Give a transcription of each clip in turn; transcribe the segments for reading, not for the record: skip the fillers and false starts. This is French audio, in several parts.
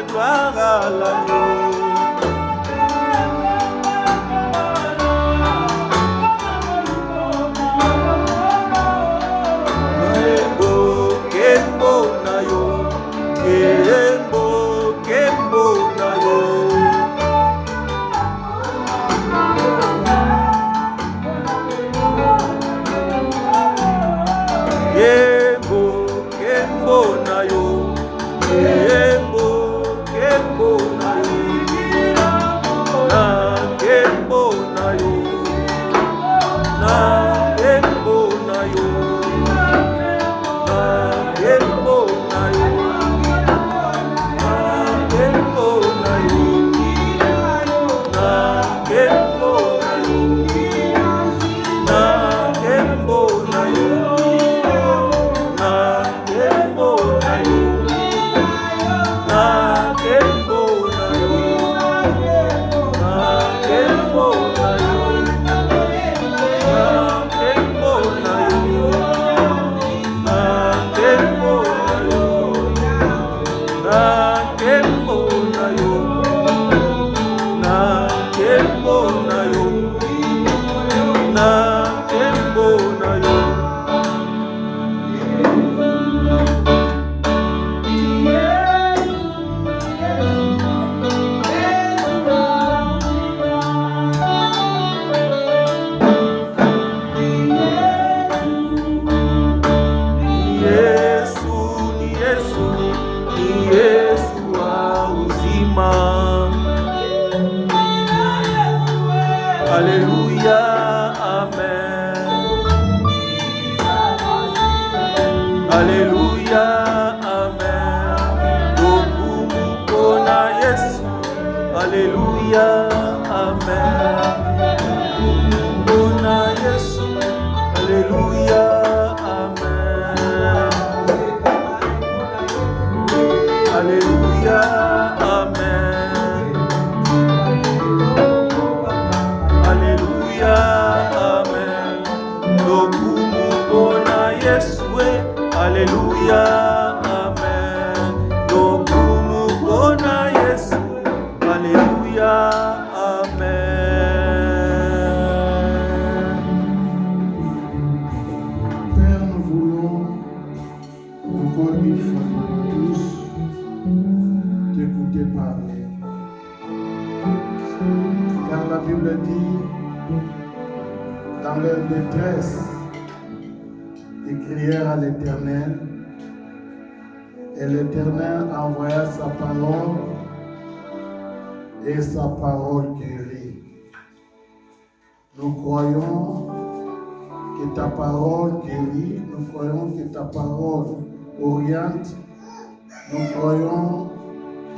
gloire à l'agneau. Et l'Éternel envoya sa parole et sa parole guérit. Nous croyons que ta parole guérit, nous croyons que ta parole oriente, nous croyons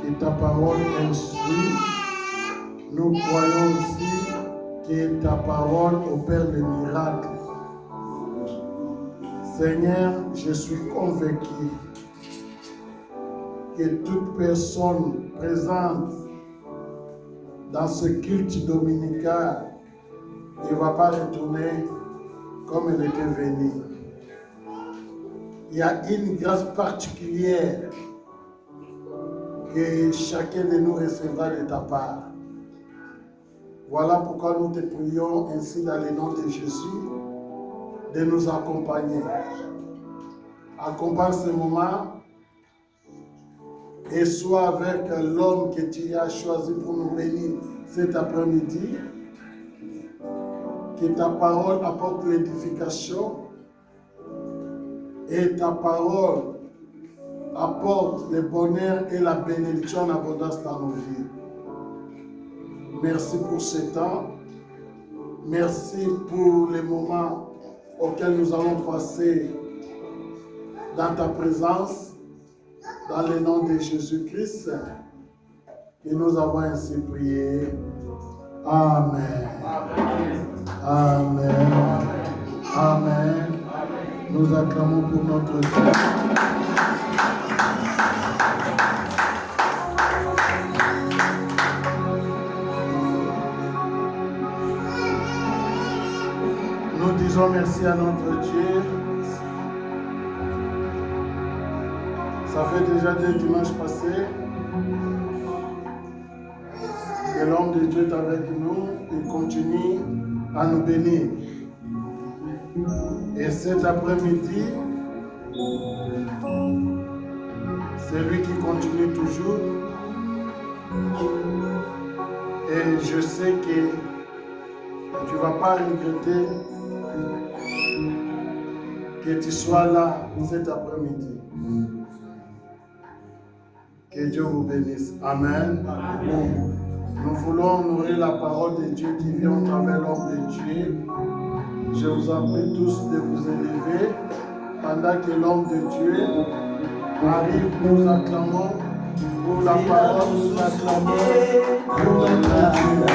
que ta parole instruit, nous croyons aussi que ta parole opère des miracles. Seigneur, je suis convaincu que toute personne présente dans ce culte dominical ne va pas retourner comme elle était venue. Il y a une grâce particulière que chacun de nous recevra de ta part. Voilà pourquoi nous te prions ainsi dans le nom de Jésus de nous accompagner. Accompagne ce moment et sois avec l'homme que tu as choisi pour nous bénir cet après-midi. Que ta parole apporte l'édification et ta parole apporte le bonheur et la bénédiction en abondance dans nos vies. Merci pour ce temps. Merci pour les moments auxquels nous allons passer dans ta présence. Dans le nom de Jésus-Christ, que nous avons ainsi prié. Amen. Amen. Amen. Nous acclamons pour notre Dieu. Nous disons merci à notre Dieu Ça fait déjà 2 dimanches passés que l'homme de Dieu est avec nous et continue à nous bénir. Et cet après-midi, c'est lui qui continue toujours. Et je sais que tu ne vas pas regretter que tu sois là cet après-midi. Que Dieu vous bénisse. Amen. Amen. Nous voulons honorer la parole de Dieu qui vient au travers l'homme de Dieu. Je vous en prie tous de vous élever pendant que l'homme de Dieu arrive. Nous acclamons pour la parole, nous acclamons pour l'homme de Dieu.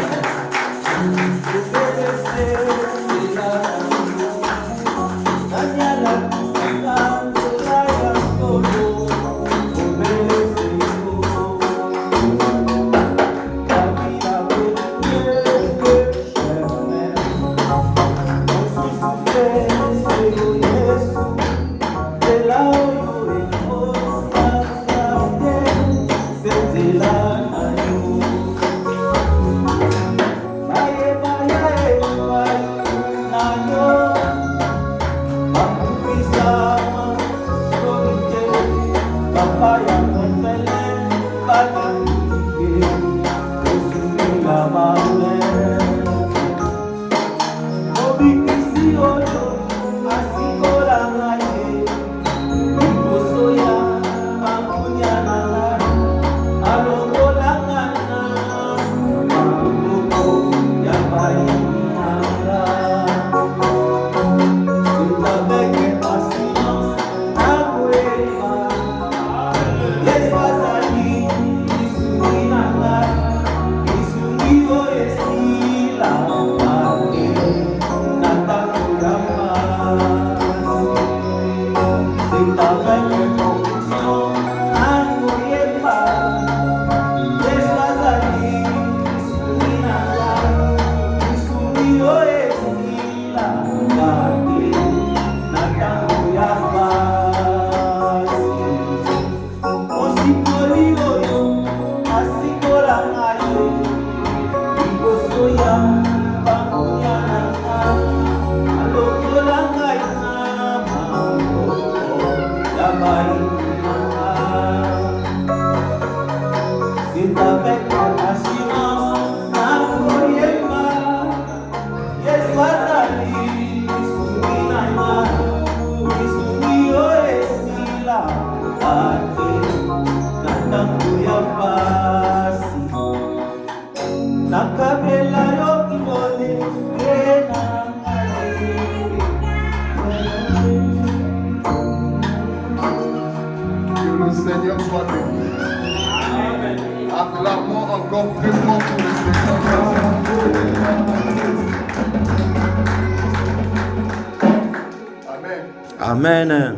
Amen.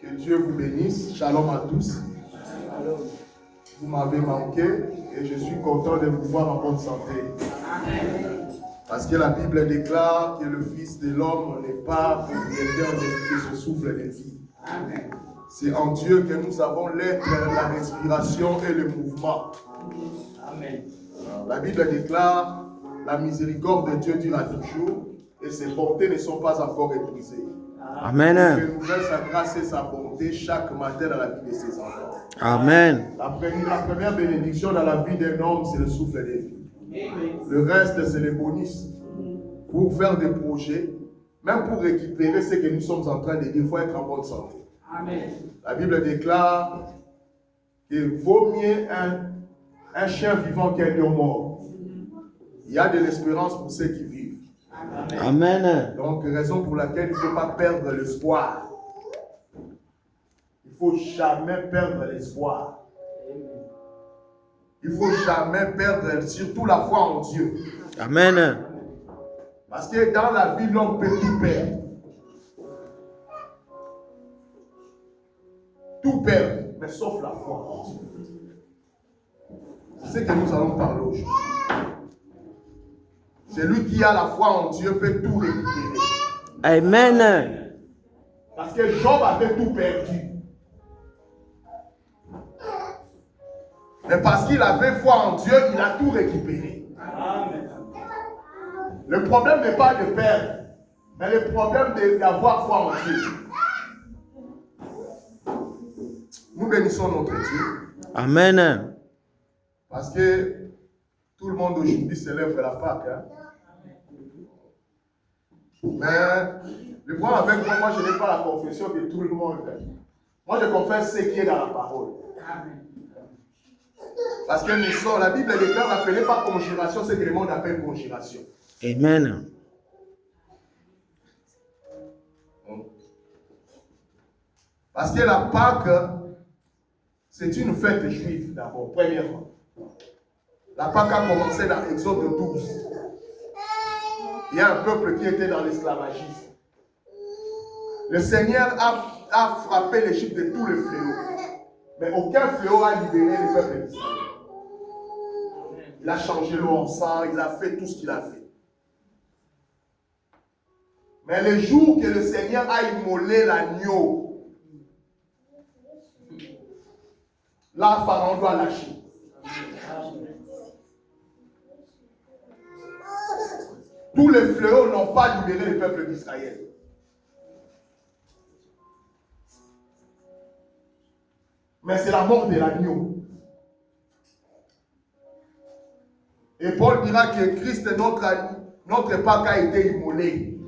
Que Dieu vous bénisse. Shalom à tous. Vous m'avez manqué et je suis content de vous voir en bonne santé. Parce que la Bible déclare que le Fils de l'homme n'est pas propriétaire de ce souffle de vie. C'est en Dieu que nous avons l'être, la respiration et le mouvement. Amen. La Bible déclare la miséricorde de Dieu dure toujours et ses bontés ne sont pas encore épuisées. Amen. Que nous fasse sa grâce et sa bonté chaque matin dans la vie de ses enfants. Amen. La première bénédiction dans la vie d'un homme, c'est le souffle de vie. Le reste, c'est les bonus. Pour faire des projets, même pour récupérer ce que nous sommes en train de dire, il faut être en bonne santé. Amen. La Bible déclare qu'il vaut mieux un chien vivant qu'un lion mort. Il y a de l'espérance pour ceux qui vivent. Amen. Donc, raison pour laquelle il ne faut pas perdre l'espoir. Il ne faut jamais perdre l'espoir. Il ne faut jamais perdre, surtout la foi en Dieu. Amen. Parce que dans la vie, l'homme peut tout perdre. Tout perdre, mais sauf la foi en Dieu. C'est ce que nous allons parler aujourd'hui. Celui qui a la foi en Dieu peut tout récupérer. Amen. Parce que Job avait tout perdu. Mais parce qu'il avait foi en Dieu, il a tout récupéré. Amen. Le problème n'est pas de perdre, mais le problème d'avoir foi en Dieu. Nous bénissons notre Dieu. Amen. Parce que tout le monde aujourd'hui célèbre la Pâque. Hein? Mais le problème avec moi, je n'ai pas la confession de tout le monde. Moi, je confesse ce qui est dans la parole. Parce que nous sommes, la Bible déclare, n'appelez pas conjuration, c'est que le monde appelle conjuration. Amen. Parce que la Pâque, c'est une fête juive d'abord, premièrement. La Pâque a commencé dans Exode 12. Il y a un peuple qui était dans l'esclavagisme. Le Seigneur a frappé l'Égypte de tous les fléaux. Mais aucun fléau a libéré le peuple d'Israël. Il a changé l'eau en sang, il a fait tout ce qu'il a fait. Mais le jour que le Seigneur a immolé l'agneau, là, Pharaon doit lâcher. Tous les fléaux n'ont pas libéré le peuple d'Israël. Mais c'est la mort de l'agneau. Et Paul dira que Christ, notre Pâque a été immolé.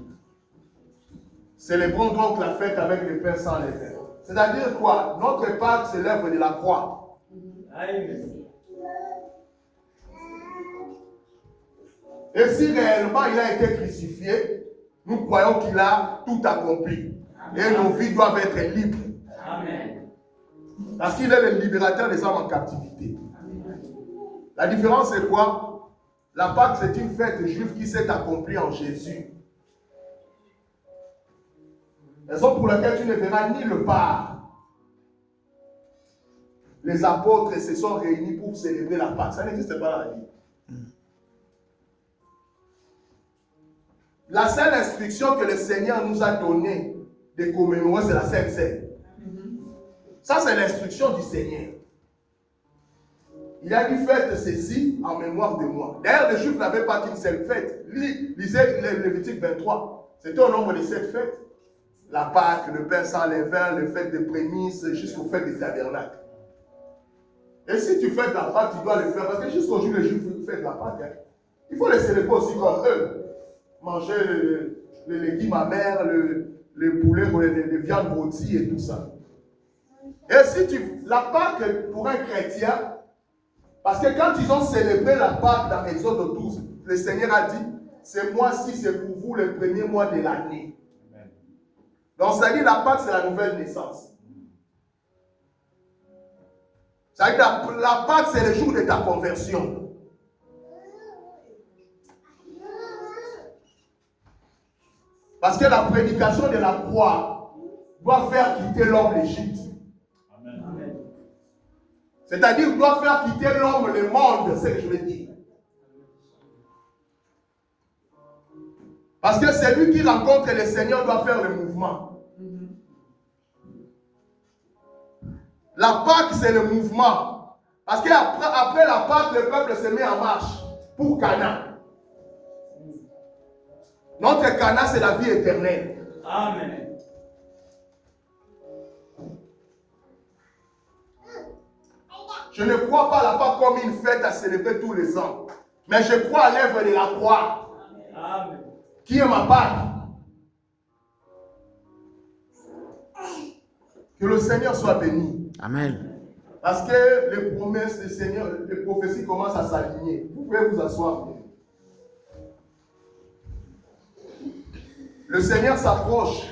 Célébrons donc la fête avec le pain sans levain. C'est-à-dire quoi? Notre Pâque, c'est l'œuvre de la croix. Amen. Et si réellement il a été crucifié, nous croyons qu'il a tout accompli. Et nos vies doivent être libres. Amen. Parce qu'il est le libérateur des âmes en captivité. La différence c'est quoi? La Pâque, c'est une fête juive qui s'est accomplie en Jésus. Raison pour laquelle tu ne verras ni le Pâques. Les apôtres se sont réunis pour célébrer la Pâque. Ça n'existe pas dans la Bible. La seule instruction que le Seigneur nous a donnée de commémorer, c'est la Sainte Seine. Ça, c'est l'instruction du Seigneur. Il a dit, faites ceci en mémoire de moi. D'ailleurs, les Juifs n'avaient pas qu'une seule fête. Lisez Lévitique 23. C'était au nombre de 7 fêtes. La Pâque, le pain sans levain, les fêtes de prémices, jusqu'aux fêtes des tabernacles. Et si tu fêtes la Pâque, tu dois le faire. Parce que jusqu'aujourd'hui, les Juifs fêtent la Pâque. Hein. Il faut les célébrer aussi comme eux. Manger les légumes amers, le poulet, les viandes rôties et tout ça. Et si la Pâque pour un chrétien, parce que quand ils ont célébré la Pâque dans Exode 12, le Seigneur a dit, ce mois-ci, c'est pour vous le premier mois de l'année. Donc, ça dit la Pâque, c'est la nouvelle naissance. Ça dit la Pâque, c'est le jour de ta conversion. Parce que la prédication de la croix doit faire quitter l'homme l'Égypte. C'est-à-dire doit faire quitter l'homme le monde, c'est ce que je veux dire. Parce que celui qui rencontre le Seigneur doit faire le mouvement. La Pâque, c'est le mouvement. Parce qu'après la Pâque, le peuple se met en marche pour Canaan. Notre Canaan, c'est la vie éternelle. Amen. Je ne crois pas à la Pâque comme une fête à célébrer tous les ans. Mais je crois à l'œuvre de la croix. Amen. Qui est ma Pâque. Que le Seigneur soit béni. Amen. Parce que les promesses du Seigneur, les prophéties commencent à s'aligner. Vous pouvez vous asseoir. Le Seigneur s'approche.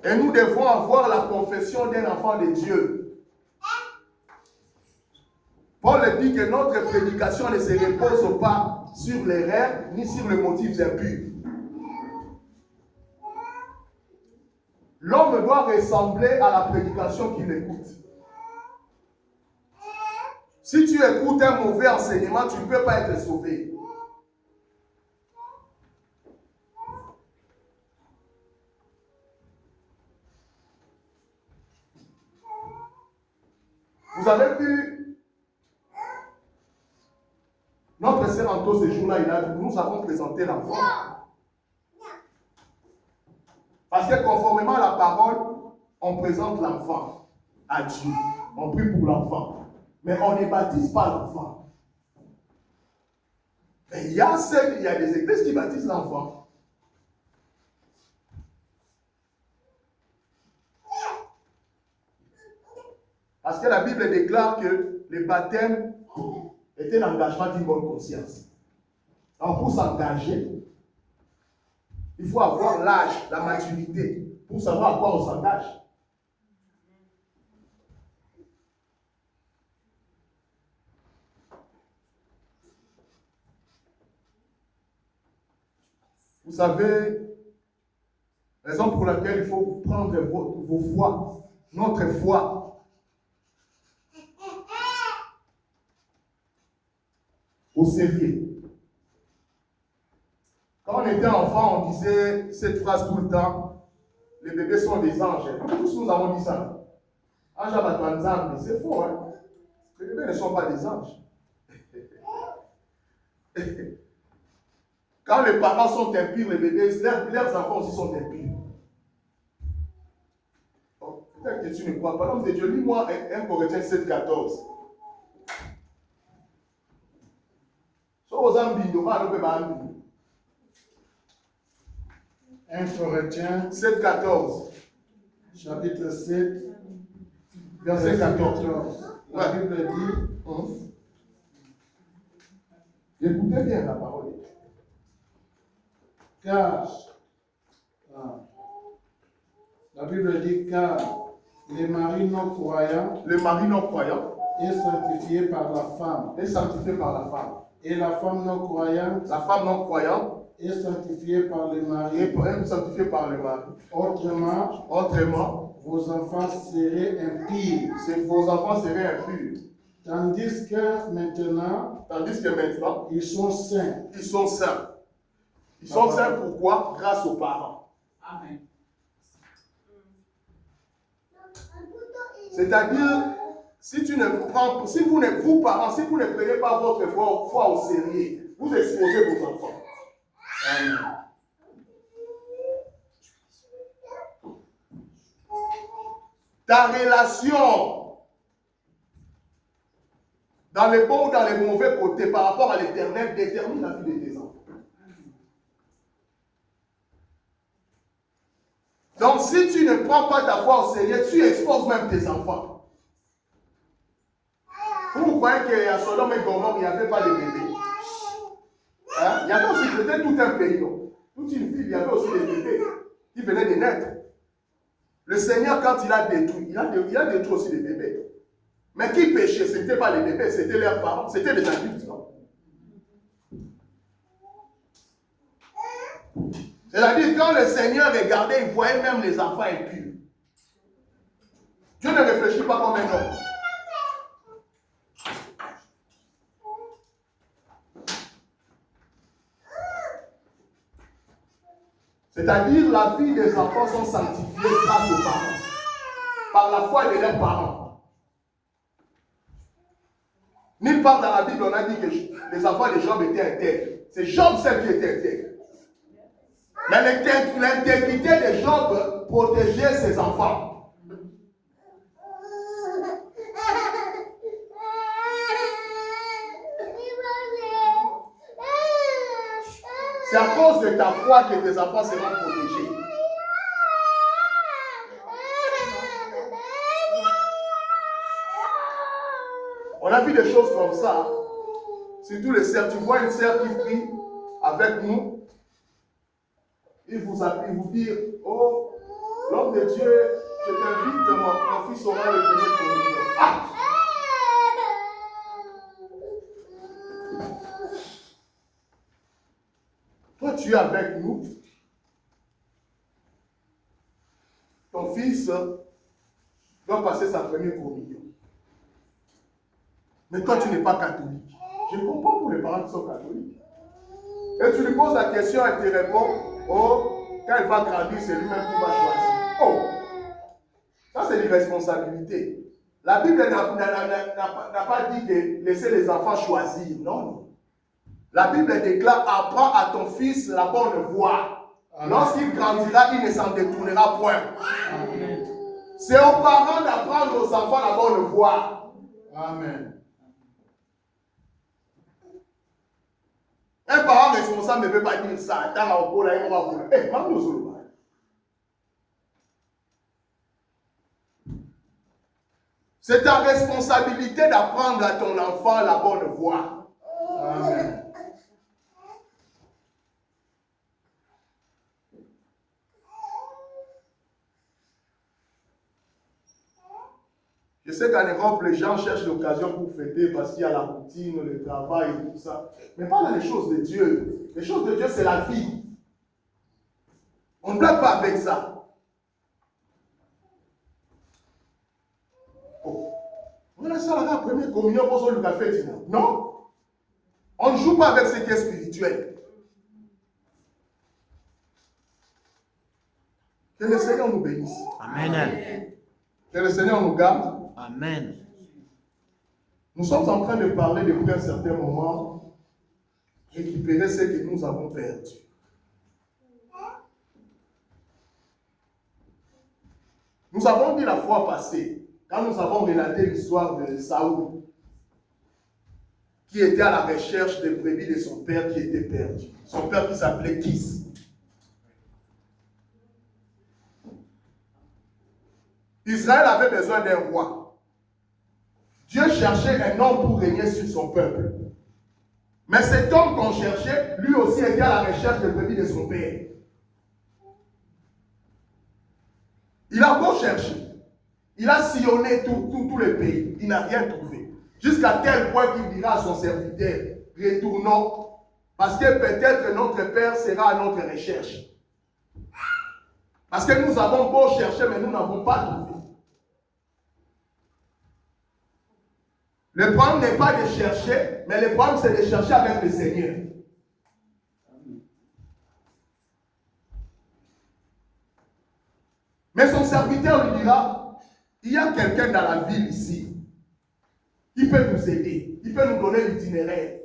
Et nous devons avoir la confession d'un enfant de Dieu. Paul dit que notre prédication ne se repose pas sur l'erreur ni sur les motifs impurs. L'homme doit ressembler à la prédication qu'il écoute. Si tu écoutes un mauvais enseignement, tu ne peux pas être sauvé. Vous avez vu notre sœur Anto ce jour-là, nous avons présenté l'enfant. Parce que conformément à la parole, on présente l'enfant à Dieu. On prie pour l'enfant. Mais on ne baptise pas l'enfant. Mais il y a des églises qui baptisent l'enfant. Parce que la Bible déclare que le baptême était l'engagement d'une bonne conscience. Donc pour s'engager, il faut avoir l'âge, la maturité, pour savoir à quoi on s'engage. Vous savez, raison pour laquelle il faut prendre vos foi, notre foi, au sérieux. Quand on était enfant, on disait cette phrase tout le temps, les bébés sont des anges. Tous nous avons dit ça. Ange à c'est faux, hein? Les bébés ne sont pas des anges. Quand les parents sont impurs, les bébés, leurs enfants aussi sont impurs. Peut-être que tu ne crois pas. L'homme de Dieu, lis-moi 1 Corinthiens 7,14. So, 1 Corinthiens 7,14. chapitre 7, verset 14. La Bible dit, Écoutez bien la parole. car, la Bible dit, car les maris non croyants est sanctifié par la femme. est sanctifié par la femme. Et la femme non croyante La femme non croyante est sanctifiée par le mari. est sanctifiée par le mari. Autrement, vos enfants seraient impies. Vos enfants seraient impurs. Tandis que maintenant, ils sont saints. Ils sont saints. Ils sont saints pourquoi? Grâce aux parents. Amen. C'est-à-dire, si vous parents, si vous ne prenez pas votre foi au sérieux, vous exposez vos enfants. Amen. Ta relation, dans les bons ou dans les mauvais côtés, par rapport à l'Éternel, détermine la vie de tes enfants. Donc, si tu ne prends pas ta foi au sérieux, tu exposes même tes enfants. Vous croyez qu'à Sodome et Gomorrhe, il n'y avait pas de bébés? Hein? Il y avait aussi, c'était tout un pays, non? Toute une ville, il y avait aussi des bébés qui venaient de naître. Le Seigneur, quand il a détruit, il a détruit aussi des bébés. Mais qui péchait? Ce n'était pas les bébés, c'était leurs parents, c'était les adultes. Non? C'est-à-dire, quand le Seigneur regardait, il voyait même les enfants impurs. Dieu ne réfléchit pas comme un homme. C'est-à-dire, la vie des enfants sont sanctifiées grâce aux parents, par la foi de leurs parents. Nulle part dans la Bible, on a dit que les enfants de Job étaient intègres. C'est Job seul qui était intègre. Mais l'intégrité de Job protégeait ses enfants. C'est à cause de ta foi que tes enfants seront protégés. On a vu des choses comme ça. Surtout les sœurs. Tu vois une sœur qui prie avec nous. Il vous dit, oh, l'homme de Dieu, je t'invite, mon fils aura le premier communion. Ah! Toi, tu es avec nous. Ton fils doit passer sa première communion. Mais toi, tu n'es pas catholique. Je comprends pour les parents qui sont catholiques. Et tu lui poses la question, elle te répond, oh, quand il va grandir, c'est lui-même qui va choisir. Oh, ça c'est l'irresponsabilité. La Bible n'a pas dit que laisser les enfants choisir. Non. La Bible déclare, apprends à ton fils la bonne voie. Lorsqu'il grandira, il ne s'en détournera point. Amen. C'est aux parents d'apprendre aux enfants la bonne voie. Amen. Un parent responsable ne peut pas dire ça. C'est ta responsabilité d'apprendre à ton enfant la bonne voie. Amen. Je sais qu'en Europe, les gens cherchent l'occasion pour fêter parce qu'il y a la routine, le travail et tout ça. Mais pas dans les choses de Dieu. Les choses de Dieu, c'est la vie. On ne blague pas avec ça. Oh. On a ça la première communion pour le café. Non. On ne joue pas avec ce qui est spirituel. Que le Seigneur nous bénisse. Amen. Que le Seigneur nous garde. Amen. Nous sommes en train de parler depuis un certain moment, récupérer ce que nous avons perdu. Nous avons dit la fois passée, quand nous avons relaté l'histoire de Saoul, qui était à la recherche des brebis de son père qui était perdu. Son père qui s'appelait Kis. Israël avait besoin d'un roi. Dieu cherchait un homme pour régner sur son peuple. Mais cet homme qu'on cherchait, lui aussi était à la recherche des brebis de son père. Il a beau chercher. Il a sillonné tout le pays. Il n'a rien trouvé. Jusqu'à tel point qu'il dira à son serviteur, retournons, parce que peut-être notre père sera à notre recherche. Parce que nous avons beau chercher, mais nous n'avons pas trouvé. Le problème n'est pas de chercher, mais le problème c'est de chercher avec le Seigneur. Mais son serviteur lui dira, il y a quelqu'un dans la ville ici qui peut nous aider, qui peut nous donner l'itinéraire.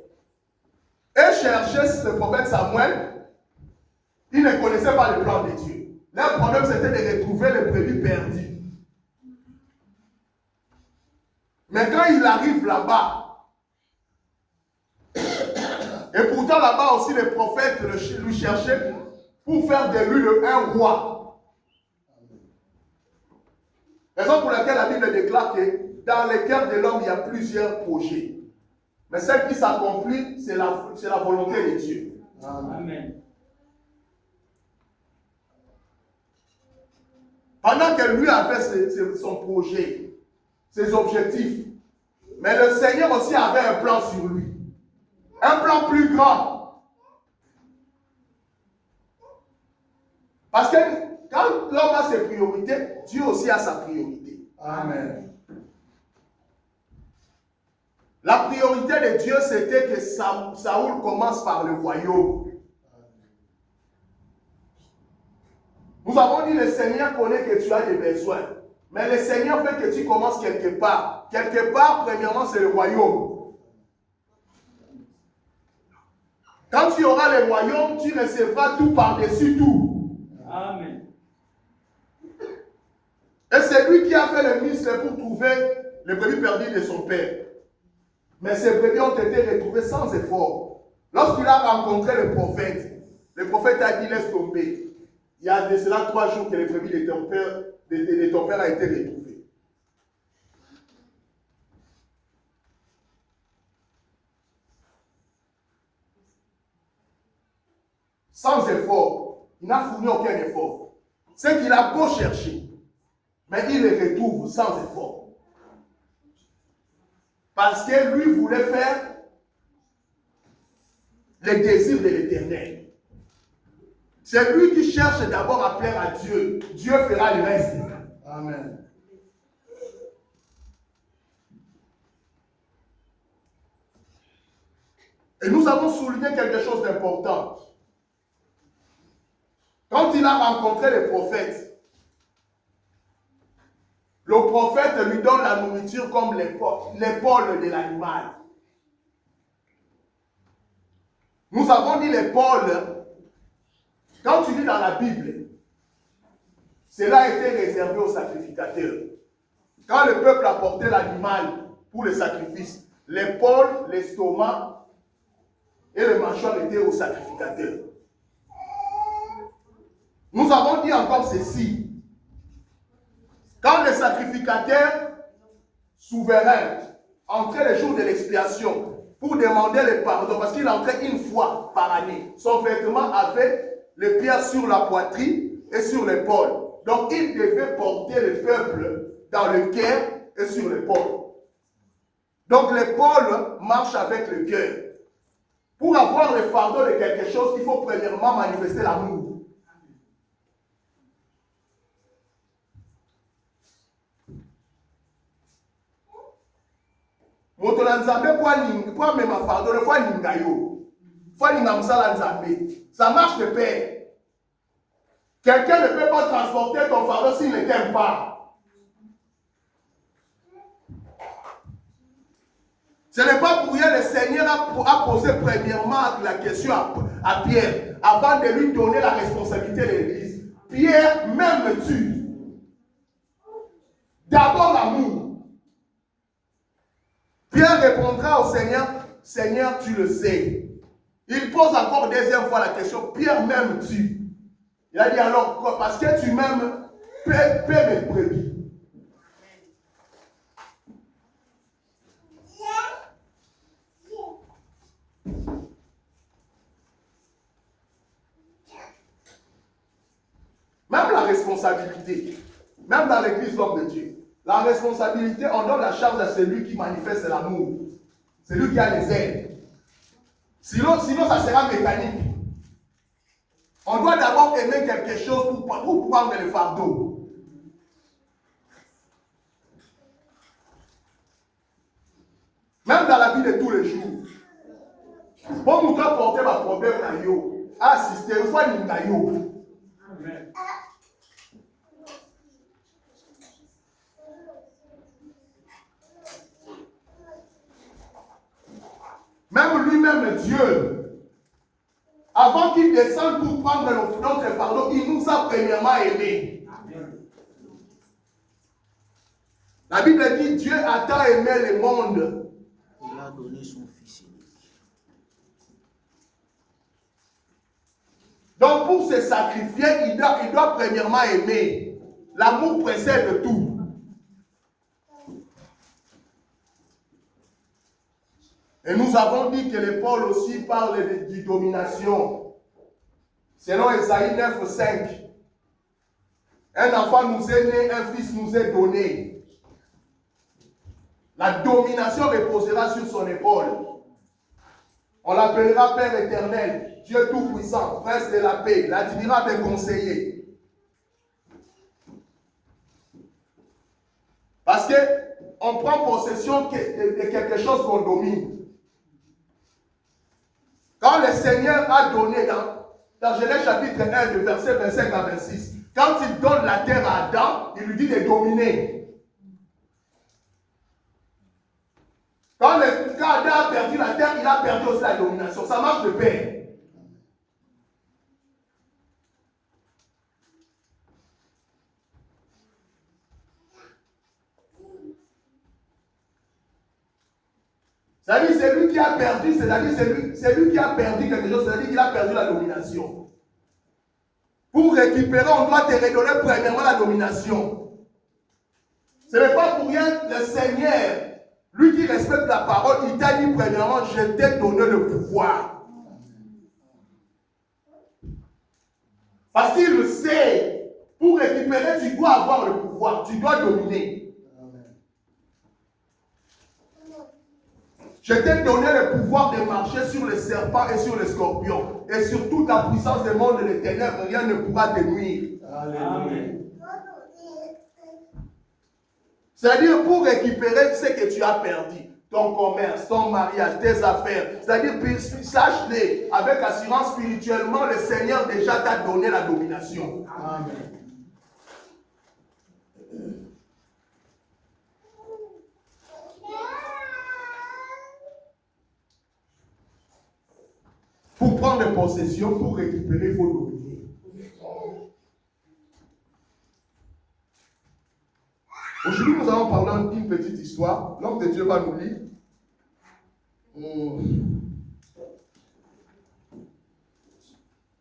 Et chercher le prophète Samuel, il ne connaissait pas le plan de Dieu. Leur problème c'était de retrouver les brebis perdus. Mais quand il arrive là-bas, et pourtant là-bas aussi les prophètes lui cherchaient pour faire de lui un roi. Raison pour laquelle la Bible déclare que dans le cœur de l'homme, il y a plusieurs projets. Mais celle qui s'accomplit, c'est la volonté de Dieu. Amen. Pendant que lui avait son projet, ses objectifs. Mais le Seigneur aussi avait un plan sur lui. Un plan plus grand. Parce que quand l'homme a ses priorités, Dieu aussi a sa priorité. Amen. La priorité de Dieu, c'était que Saoul commence par le royaume. Nous avons dit, le Seigneur connaît que tu as des besoins. Mais le Seigneur fait que tu commences quelque part. Quelque part, premièrement, c'est le royaume. Quand tu auras le royaume, tu recevras tout par-dessus tout. Amen. Et c'est lui qui a fait le muscle pour trouver les brebis perdues de son père. Mais ces brebis ont été retrouvées sans effort. Lorsqu'il a rencontré le prophète a dit, laisse tomber. Il y a de cela 3 jours que les brebis de ton père a été retrouvées. Sans effort. Il n'a fourni aucun effort. C'est qu'il a beau chercher, mais il les retrouve sans effort. Parce que lui voulait faire les désirs de l'Éternel. C'est lui qui cherche d'abord à plaire à Dieu. Dieu fera le reste. Amen. Et nous avons souligné quelque chose d'important. Quand il a rencontré les prophètes, le prophète lui donne la nourriture comme l'épaule de l'animal. Nous avons dit l'épaule, quand tu lis dans la Bible, cela a été réservé aux sacrificateurs. Quand le peuple apportait l'animal pour le sacrifice, l'épaule, l'estomac et le mâchoire étaient aux sacrificateurs. Nous avons dit encore ceci. Quand le sacrificateur souverain entrait le jour de l'expiation pour demander le pardon, parce qu'il entrait une fois par année, son vêtement avait les pierres sur la poitrine et sur l'épaule. Donc il devait porter le peuple dans le cœur et sur l'épaule. Donc l'épaule marche avec le cœur. Pour avoir le fardeau de quelque chose, il faut premièrement manifester l'amour. Moto na nzambe kwa mema fardeau le fois ningayo. Fois ningamsala nzambe. Ça marche de pair. Quelqu'un ne peut pas transporter ton fardeau s'il ne t'aime pas. Ce n'est pas pour rien le Seigneur a posé premièrement la question à Pierre avant de lui donner la responsabilité de l'Église. Pierre, m'aimes-tu? D'abord l'amour. Pierre répondra au Seigneur, Seigneur, tu le sais. Il pose encore deuxième fois la question, Pierre, m'aimes-tu? Il a dit alors, parce que tu m'aimes, paie mes brebis. Même la responsabilité, même dans l'église l'homme de Dieu, la responsabilité, on donne la charge à celui qui manifeste l'amour, celui qui a les ailes. Sinon ça sera mécanique. On doit d'abord aimer quelque chose pour prendre le fardeau. Même dans la vie de tous les jours. Pour nous porter ma problème à yo, assister une fois ni yo. Amen. Même lui-même, Dieu, avant qu'il descende pour prendre notre fardeau, il nous a premièrement aimés. La Bible dit, Dieu a tant aimé le monde. Il a donné son Fils unique. Donc pour se sacrifier, il doit premièrement aimer. L'amour précède tout. Et nous avons dit que les Paul aussi parlent de domination. Selon Esaïe 9:5, un enfant nous est né, un fils nous est donné. La domination reposera sur son épaule. On l'appellera Père éternel, Dieu tout-puissant, Prince de la paix, l'admirable conseiller. Parce qu'on prend possession de quelque chose qu'on domine. Quand le Seigneur a donné dans Genèse chapitre 1, de verset 25 à 26, quand il donne la terre à Adam, il lui dit de dominer. Quand Adam a perdu la terre, il a perdu aussi la domination. Ça marche de pair. C'est-à-dire, c'est lui qui a perdu, c'est lui qui a perdu quelque chose, c'est-à-dire qu'il a perdu la domination. Pour récupérer, on doit te redonner premièrement la domination. Ce n'est pas pour rien le Seigneur, lui qui respecte la parole, il t'a dit premièrement, je t'ai donné le pouvoir. Parce qu'il le sait, pour récupérer, tu dois avoir le pouvoir, tu dois dominer. Je t'ai donné le pouvoir de marcher sur les serpents et sur les scorpions. Et sur toute la puissance des mondes des ténèbres, rien ne pourra te nuire. Amen. C'est-à-dire pour récupérer ce que tu as perdu. Ton commerce, ton mariage, tes affaires. C'est-à-dire, sache-le, avec assurance spirituellement, le Seigneur déjà t'a donné la domination. Amen. prendre possession, pour récupérer, il faut dominer. Aujourd'hui, nous allons parler d'une petite histoire. L'homme de Dieu va nous lire.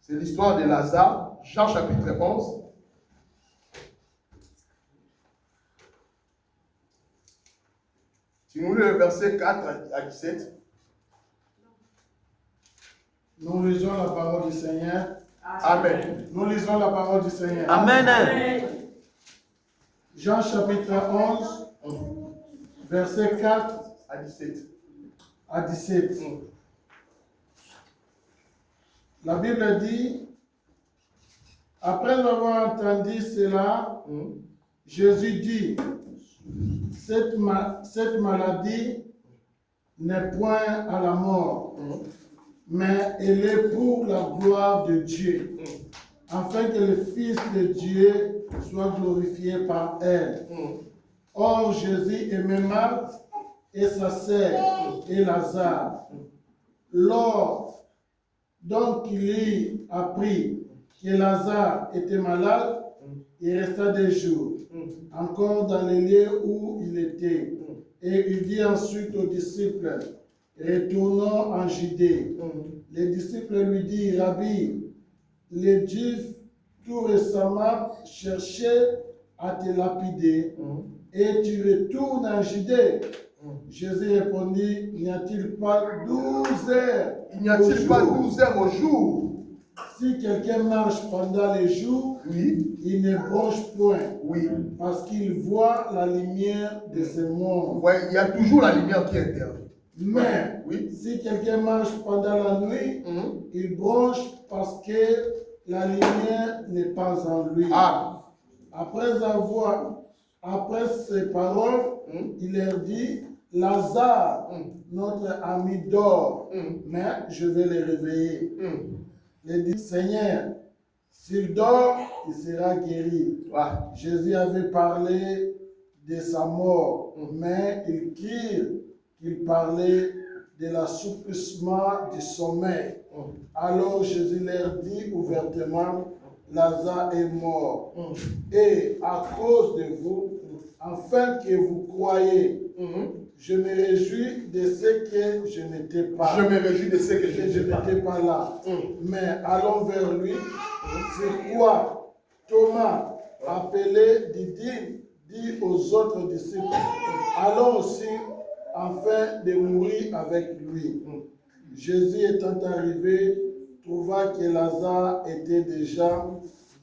C'est l'histoire de Lazare, Jean chapitre 11. Si nous lisons le verset 4 à 17. Nous lisons la parole du Seigneur. Amen. Nous lisons la parole du Seigneur. Amen. Jean chapitre 11, verset 4 À 17. à 17. La Bible dit, après avoir entendu cela, Jésus dit, cette maladie n'est point à la mort, mais elle est pour la gloire de Dieu, afin que le Fils de Dieu soit glorifié par elle. Or, Jésus aimait Marthe et sa sœur et Lazare. Lors donc il eut appris que Lazare était malade, il resta des jours encore dans les lieux où il était. Et il dit ensuite aux disciples, retournons en Judée. Les disciples lui disent, Rabbi, les Juifs tout récemment cherchaient à te lapider, et tu retournes en Judée. Jésus répondit, n'y a-t-il pas 12 heures? Il n'y a-t-il pas au jour? 12 heures au jour? Si quelqu'un marche pendant les jours, Oui. il ne bronche point, Oui. parce qu'il voit la lumière de ce monde. Ouais, il y a toujours la lumière qui intervient. Mais Oui. si quelqu'un marche pendant la nuit, il bronche parce que la lumière n'est pas en lui. Après ces paroles, il leur dit, Lazare, notre ami dort, mais je vais le réveiller. Il dit, Seigneur, s'il dort, il sera guéri. Jésus avait parlé de sa mort, mais il crie qu'il parlait de l'assouplissement du sommeil. Alors Jésus leur dit ouvertement, Lazare est mort. Et à cause de vous, afin que vous croyez, je me réjouis de ce que je n'étais pas. Je me réjouis de ce que je n'étais pas là. Mais allons vers lui. C'est quoi Thomas, appelé Didyme, dit aux autres disciples, allons aussi afin de mourir avec lui. Jésus étant arrivé, trouva que Lazare était déjà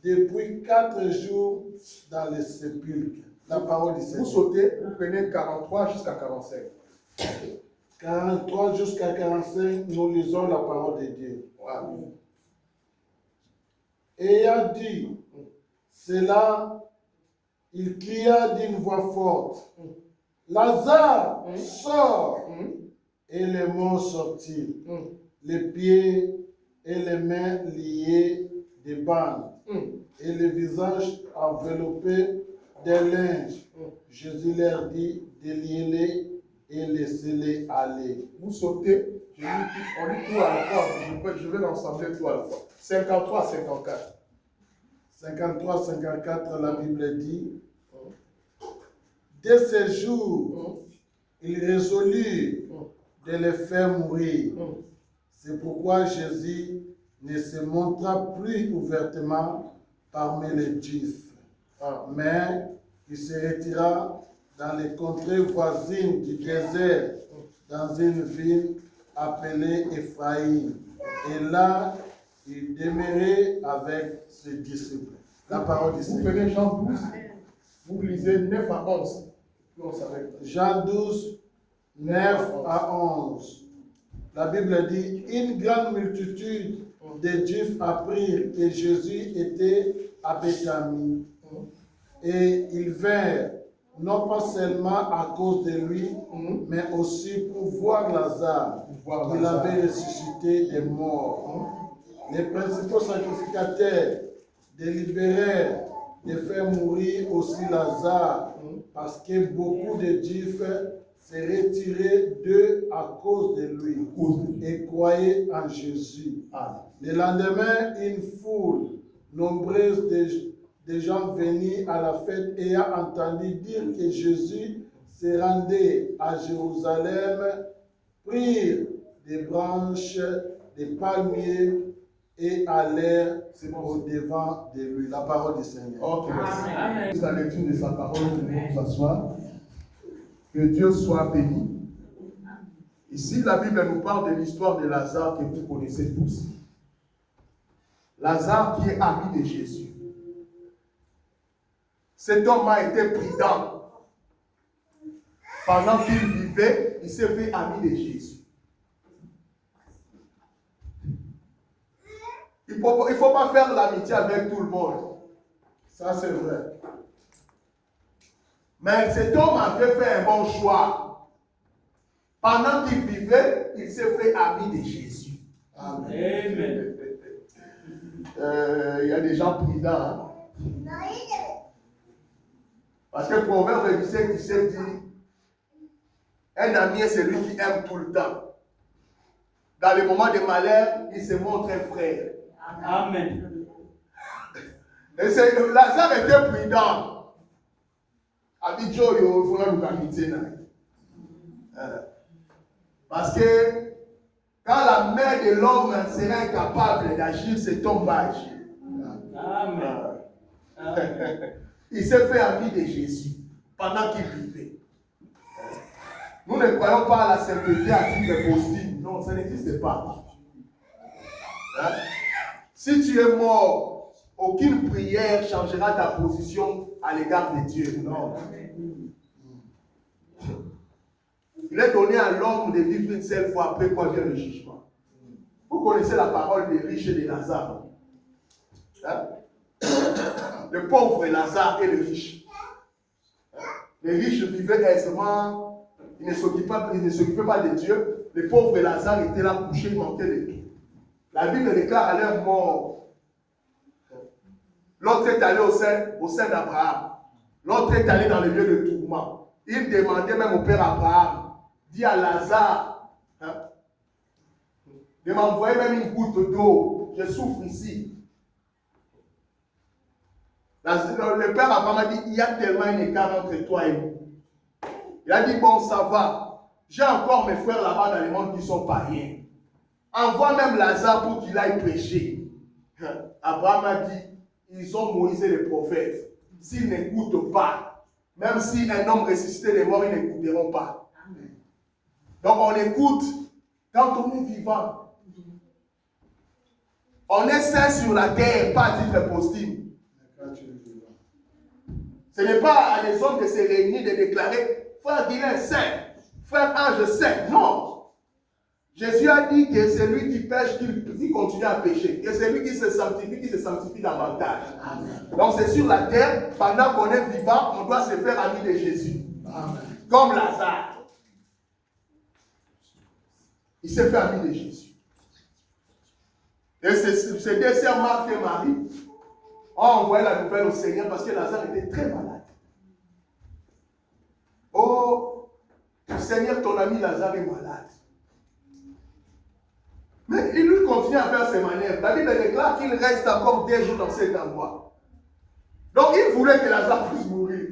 depuis 4 jours dans le sépulcre. La parole du Seigneur. Vous sautez, vous prenez 43 jusqu'à 45. 43 jusqu'à 45, nous lisons la parole de Dieu. Et il a dit, cela, il cria d'une voix forte, Lazare, sors! Et les morts sortirent, les pieds et les mains liés de bandes, et le visage enveloppé de linge. Jésus leur dit, déliez-les et laissez-les aller. Vous sautez, on lit tout à la fois, je vais l'ensembler tout à la fois. 53, 54. 53, 54, la Bible dit, dès ces jours, il résolut de les faire mourir. C'est pourquoi Jésus ne se montra plus ouvertement parmi les Juifs, mais il se retira dans les contrées voisines du désert, dans une ville appelée Ephraïm. Et là, il demeurait avec ses disciples. La parole du Seigneur. Vous prenez Jean 12, vous lisez 9 à 11. Jean 12, 9 à 11. La Bible dit, une grande multitude de Juifs apprirent que Jésus était à Béthanie. Et ils vinrent, non pas seulement à cause de lui, mais aussi pour voir Lazare, qu'il avait ressuscité des morts. Les principaux sacrificateurs délibérèrent de faire mourir aussi Lazare, parce que beaucoup de Juifs se retirer d'eux à cause de lui et croyaient en Jésus. Le lendemain, une foule nombreuse de gens venus à la fête ayant entendu dire que Jésus se rendait à Jérusalem, prirent des branches de palmiers et allèrent au-devant de lui. La parole du Seigneur. Ok, merci. La lecture de sa parole, nous nous asseoir. Que Dieu soit béni. Ici, la Bible nous parle de l'histoire de Lazare que vous connaissez tous. Lazare qui est ami de Jésus. Cet homme a été prudent. Pendant qu'il vivait, il s'est fait ami de Jésus. Il ne faut pas faire l'amitié avec tout le monde. Ça, c'est vrai. Mais cet homme avait fait un bon choix. Pendant qu'il vivait, il s'est fait ami de Jésus. Amen. Il y a des gens prudents. Hein? Parce que Proverbe 17 dit, un ami est celui qui aime tout le temps. Dans les moments de malheur, il se montre un frère. Amen. Et Lazare était prudent. Abidjo, il faut nous amitié. Parce que quand la main de l'homme sera incapable d'agir, cet homme va agir. Amen. Il s'est fait ami de Jésus pendant qu'il vivait. Nous ne croyons pas à la sainteté à titre posthume. Non, ça n'existe pas. Hein? Si tu es mort, aucune prière changera ta position à l'égard de Dieu. Non. Il est donné à l'homme de vivre une seule fois, après quoi vient le jugement. Vous connaissez la parole des riches et de Lazare. Hein? Le pauvre Lazare et le riche. Les riches vivaient aisément, ils ne s'occupaient pas de Dieu. Le pauvre Lazare était là couché, il manquait de tout. La Bible déclare à leur mort. L'autre est allé au sein d'Abraham. L'autre est allé dans le lieu de tourment. Il demandait même au père Abraham, dit à Lazare, hein, de m'envoyer même une goutte d'eau. Je souffre ici. Le père Abraham a dit, il y a tellement un écart entre toi et nous. Il a dit, bon, ça va. J'ai encore mes frères là-bas dans le monde qui sont païens. Envoie même Lazare pour qu'il aille prêcher. Abraham a dit, ils ont Moïse et les prophètes. S'ils n'écoutent pas, même si un homme ressuscité des morts, ils n'écouteront pas. Donc on écoute quand on est vivant. On est saint sur la terre, pas à titre posthume. Ce n'est pas à des hommes de se réunir, de déclarer, frère Dylan saint, frère Ange saint. Non. Jésus a dit que celui qui pêche, qui continue à pécher. Que celui qui se sanctifie davantage. Amen. Donc c'est sur la terre, pendant qu'on est vivant, on doit se faire ami de Jésus. Amen. Comme Lazare. Il s'est fait ami de Jésus. Et ces deux sœurs Marthe et Marie ont envoyé la nouvelle au Seigneur parce que Lazare était très malade. Oh, Seigneur, ton ami Lazare est malade. Mais il lui continue à faire ses manœuvres. La Bible déclare qu'il reste encore 2 jours dans cet endroit. Donc il voulait que Lazare puisse mourir.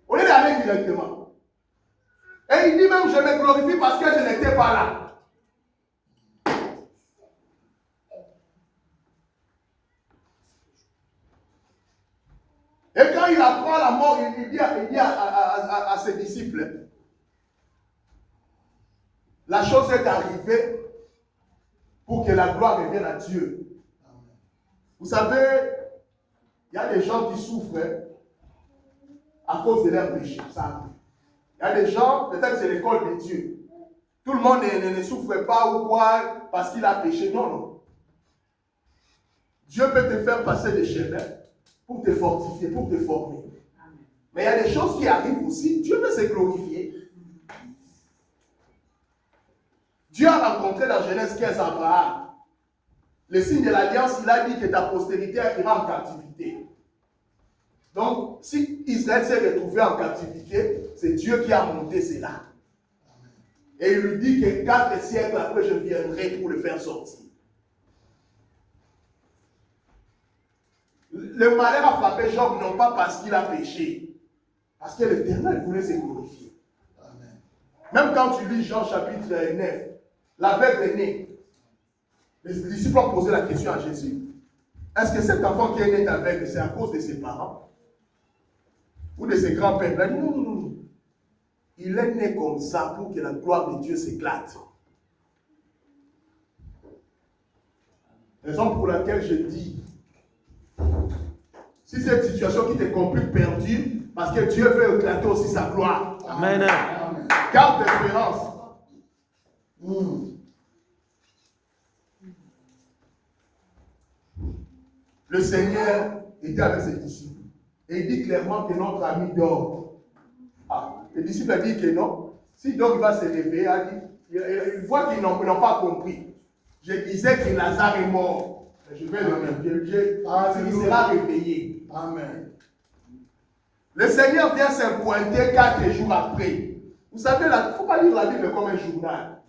On est allé directement. Et il dit même, je me glorifie parce que je n'étais pas là. Et quand il apprend la mort, il dit à ses disciples, la chose est arrivée pour que la gloire revienne à Dieu. Vous savez, il y a des gens qui souffrent à cause de leur péché. Il y a des gens, peut-être que c'est l'école de Dieu. Tout le monde ne souffre pas ou quoi parce qu'il a péché. Non, non. Dieu peut te faire passer des chemins pour te fortifier, pour te former. Mais il y a des choses qui arrivent aussi. Dieu veut se glorifier. Dieu a rencontré dans Genèse 15 Abraham. Le signe de l'alliance, il a dit que ta postérité ira en captivité. Donc, si Israël s'est retrouvé en captivité, c'est Dieu qui a monté cela. Et il lui dit que 4 siècles après, je viendrai pour le faire sortir. Le malheur a frappé Job non pas parce qu'il a péché, parce que l'Éternel voulait se glorifier. Amen. Même quand tu lis Jean chapitre 9, l'aveugle est né. Les disciples ont posé la question à Jésus. Est-ce que cet enfant qui est né aveugle, c'est à cause de ses parents ou de ses grands-pères? Il a dit non, non, non. Il est né comme ça pour que la gloire de Dieu s'éclate. Raison pour laquelle je dis, si cette situation qui te complique perdue, parce que Dieu veut éclater aussi sa gloire. Amen. Garde l'espérance. Le Seigneur était avec ses disciples. Et il dit clairement que notre ami dort. Ah, le disciple a dit que non. S'il dort, il va se réveiller. Il voit qu'ils n'ont pas compris. Je disais que Lazare est mort. Je vais le dire. Il sera réveillé. Amen. Le Seigneur vient se pointer 4 jours après. Vous savez, il ne faut pas lire la Bible comme un journal.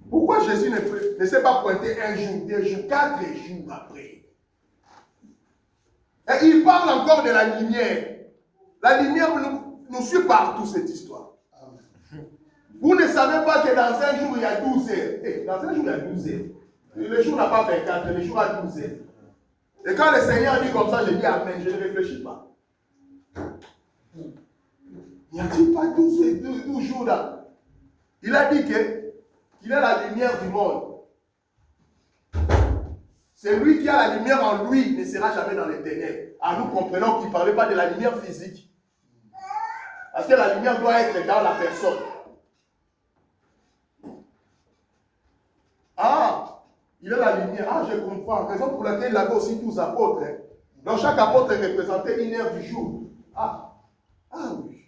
Pourquoi Jésus ne s'est pas pointé 1 jour, 2 jours, 4 jours après? Et il parle encore de la lumière. La lumière nous suit partout, cette histoire. Amen. Vous ne savez pas que dans un jour, il y a 12 heures. Dans un jour, il y a 12 heures. Le jour n'a pas 24, le jour a 12 heures. Et quand le Seigneur dit comme ça, je dis Amen, je ne réfléchis pas. N'y a-t-il pas 12 jours là? Il a dit qu'il est la lumière du monde. C'est lui qui a la lumière en lui, ne sera jamais dans les ténèbres. Ah, nous comprenons qu'il ne parlait pas de la lumière physique. Parce que la lumière doit être dans la personne. Ah, il a la lumière. Ah, je comprends. Raison pour laquelle il avait aussi 12 apôtres. Hein. Donc chaque apôtre représentait 1 heure du jour. Ah oui.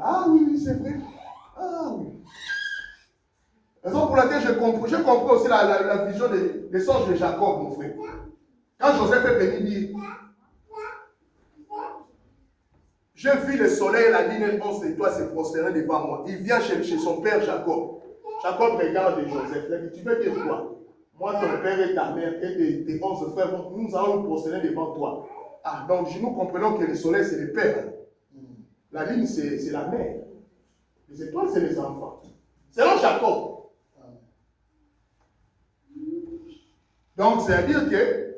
Ah oui, c'est vrai. Ah oui. Raison pour laquelle j'ai compris aussi la vision des songes de Jacob, mon frère. Quand Joseph est venu dire, je vis le soleil et la lune 11 étoiles se prosterner devant moi. Il vient chez son père Jacob. Jacob regarde Joseph. Il dit, tu veux dire quoi? Moi, ton père et ta mère et tes 11 frères, nous allons nous prosterner devant toi. Ah, donc nous comprenons que le soleil, c'est le père. La lune, c'est la mère. Les étoiles, c'est les enfants. Selon Jacob. Donc, c'est-à-dire que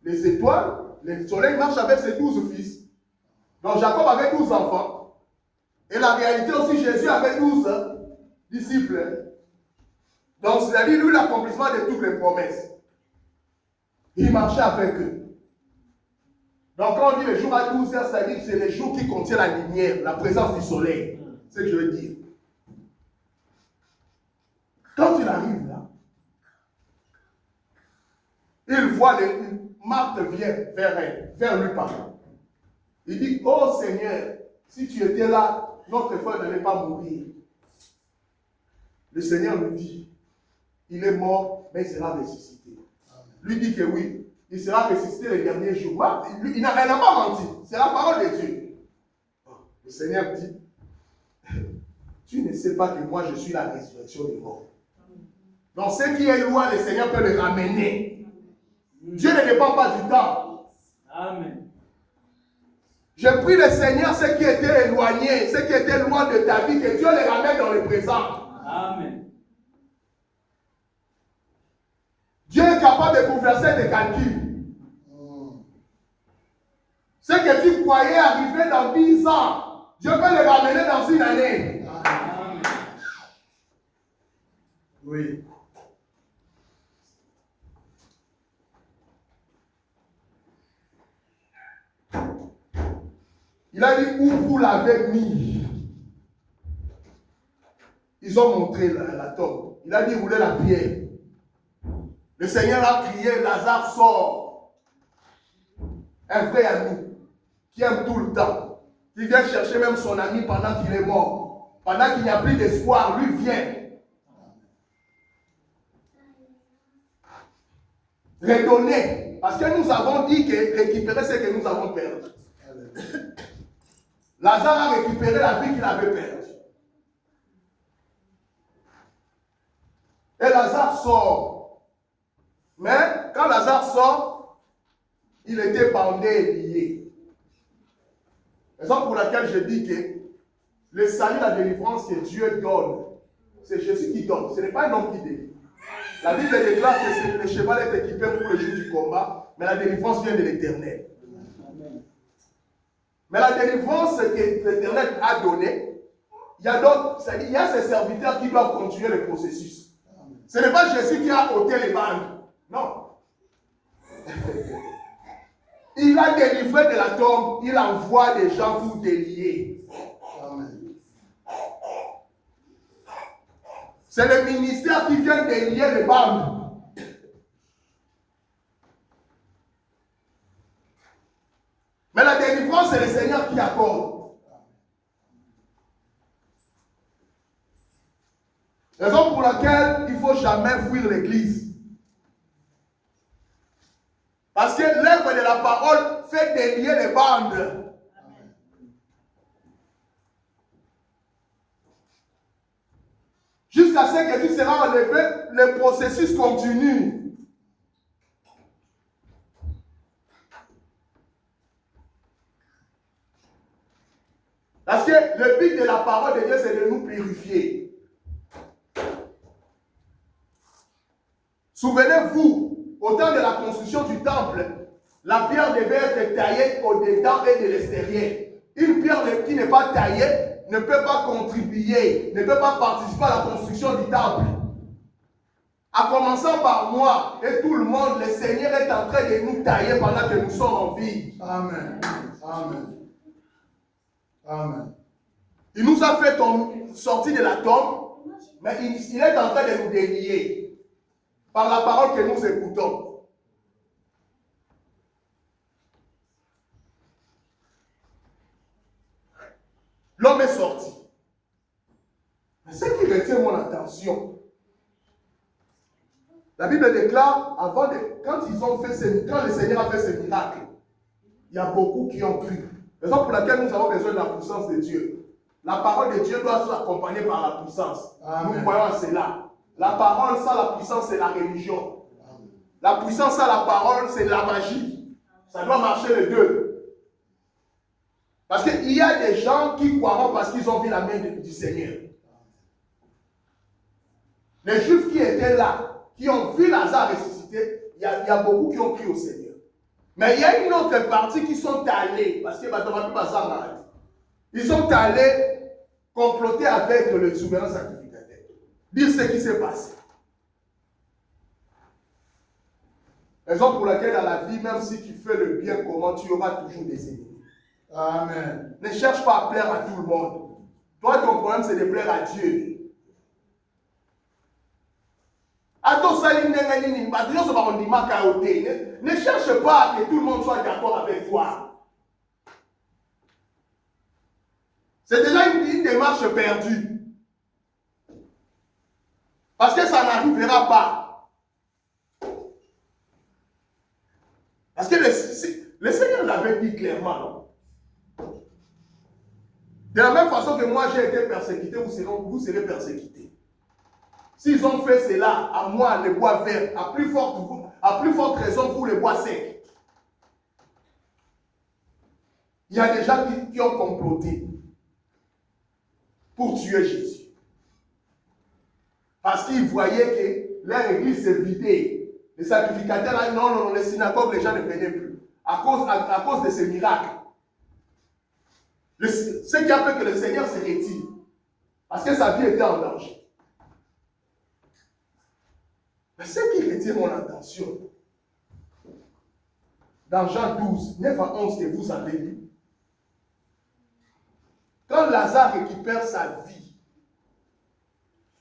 les étoiles, le soleil marche avec ses 12 fils. Donc, Jacob avait 12 enfants. Et la réalité aussi, Jésus avait 12 disciples. Donc, c'est-à-dire, lui, l'accomplissement de toutes les promesses. Il marchait avec eux. Donc, quand on dit le jour à 12 heures, c'est-à-dire que c'est les jours qui contiennent la lumière, la présence du soleil. C'est ce que je veux dire. Quand il arrive là, il voit Marthe vient vers elle, vers lui parlant. Il dit, oh Seigneur, si tu étais là, notre frère n'allait pas mourir. Le Seigneur lui dit, il est mort, mais il sera ressuscité. Lui dit que oui, il sera ressuscité le dernier jour. Marthe, elle n'a pas menti, c'est la parole de Dieu. Le Seigneur dit, tu ne sais pas que moi je suis la résurrection des morts. Donc ce qui est loin, le Seigneur peut le ramener. Dieu ne dépend pas du temps. Amen. Je prie le Seigneur, ceux qui étaient éloignés, ceux qui étaient loin de ta vie, que Dieu les ramène dans le présent. Amen. Dieu est capable de bouleverser tes calculs. Ce que tu croyais arriver dans 10 ans, Dieu peut les ramener dans 1 année. Amen. Oui. Il a dit où vous l'avez mis. Ils ont montré la tombe. Il a dit roulez la pierre. Le Seigneur a crié, Lazare sort. Un frère ami qui aime tout le temps, qui vient chercher même son ami pendant qu'il est mort, pendant qu'il n'y a plus d'espoir, lui vient. Redonner. Parce que nous avons dit que récupérer ce que nous avons perdu. Lazare a récupéré la vie qu'il avait perdue. sort. Mais quand Lazare sort, il était bandé et lié. Raison pour laquelle je dis que le salut, la délivrance que Dieu donne, c'est Jésus qui donne. Ce n'est pas un homme qui délivre. La Bible déclare que le cheval est équipé pour le jour du combat, mais la délivrance vient de l'Éternel. Mais la délivrance que l'Éternel a donnée, il y a ses serviteurs qui doivent continuer le processus. Ce n'est pas Jésus qui a ôté les bandes. Non. Il a délivré de la tombe, il envoie des gens pour délier. Amen. C'est le ministère qui vient délier les bandes. Mais la délivrance, c'est le Seigneur qui accorde. Raison pour laquelle il ne faut jamais fuir l'église. Parce que l'œuvre de la parole fait délier les bandes. Jusqu'à ce que tu seras enlevé, le processus continue. Parce que le but de la parole de Dieu, c'est de nous purifier. Souvenez-vous, au temps de la construction du temple, la pierre devait être taillée au-dedans et de l'extérieur. Une pierre qui n'est pas taillée ne peut pas contribuer, ne peut pas participer à la construction du temple. En commençant par moi et tout le monde, le Seigneur est en train de nous tailler pendant que nous sommes en vie. Amen. Amen. Amen. Il nous a fait sortir de la tombe, mais il est en train de nous délier par la parole que nous écoutons. L'homme est sorti. Mais ce qui retient mon attention, la Bible déclare, quand le Seigneur a fait ce miracle, il y a beaucoup qui ont cru. Raison pour laquelle nous avons besoin de la puissance de Dieu. La parole de Dieu doit s'accompagner par la puissance. Amen. Nous croyons à cela. La parole sans la puissance, c'est la religion. Amen. La puissance sans la parole, c'est la magie. Ça doit marcher les deux. Parce qu'il y a des gens qui croiront parce qu'ils ont vu la main du Seigneur. Les Juifs qui étaient là, qui ont vu Lazare ressusciter, il y a beaucoup qui ont cru au Seigneur. Mais il y a une autre partie qui sont allés, parce que ils sont allés comploter avec le souverain sacrificateur. Dire ce qui s'est passé. Raison pour laquelle dans la vie, même si tu fais le bien, comment tu auras toujours des ennemis. Amen. Ne cherche pas à plaire à tout le monde. Toi, ton problème, c'est de plaire à Dieu. Ne cherche pas que tout le monde soit d'accord avec toi. C'est déjà une démarche perdue. Parce que ça n'arrivera pas. Parce que le Seigneur l'avait dit clairement. Non? De la même façon que moi j'ai été persécuté, vous serez persécutés. S'ils ont fait cela, à moi, les bois verts, à plus forte raison pour les bois secs. Il y a des gens qui ont comploté pour tuer Jésus. Parce qu'ils voyaient que leur église s'est vidée. Les sacrificateurs, non, les synagogues, les gens ne venaient plus. À cause de ce miracle. Ce qui a fait que le Seigneur se retire. Parce que sa vie était en danger. Mais ce qui retient mon attention, dans Jean 12, 9 à 11 que vous avez lu, quand Lazare récupère sa vie,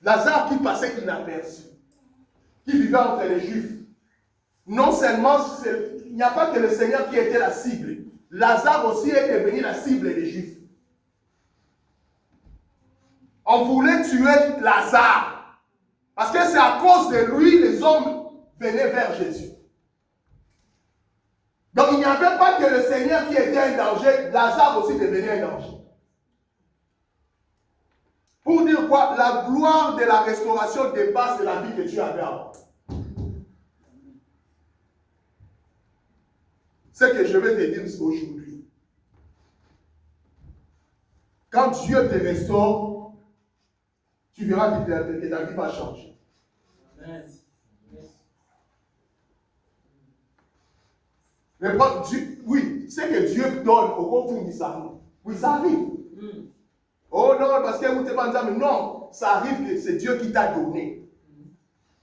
Lazare qui passait inaperçu, qui vivait entre les Juifs, non seulement il n'y a pas que le Seigneur qui était la cible, Lazare aussi est devenu la cible des Juifs. On voulait tuer Lazare. Parce que c'est à cause de lui, les hommes venaient vers Jésus. Donc il n'y avait pas que le Seigneur qui était un danger, Lazare aussi devenait un danger. Pour dire quoi? La gloire de la restauration dépasse la vie que tu avais avant. Ce que je vais te dire aujourd'hui. Quand Dieu te restaure, tu verras que ta vie va changer. Amen. Oui, ce que Dieu donne au contour ça arrive. Oui, ça arrive. Oh non, parce que vous ne pas mais non, ça arrive que c'est Dieu qui t'a donné.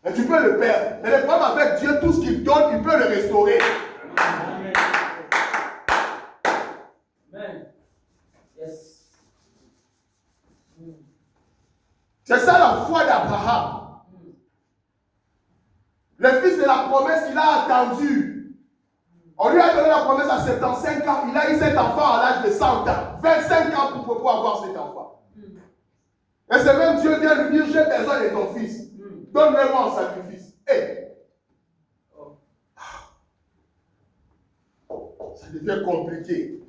Et tu peux le perdre. Mais le problème avec Dieu, tout ce qu'il donne, il peut le restaurer. Amen. Amen. Yes. C'est ça la foi d'Abraham. Le fils de la promesse qu'il a attendu. On lui a donné la promesse à 75 ans. Il a eu cet enfant à l'âge de 100 ans. 25 ans pour pouvoir avoir cet enfant. Et c'est même Dieu vient lui dire, j'ai besoin de ton fils. Donne-le-moi en sacrifice. Ça devient compliqué.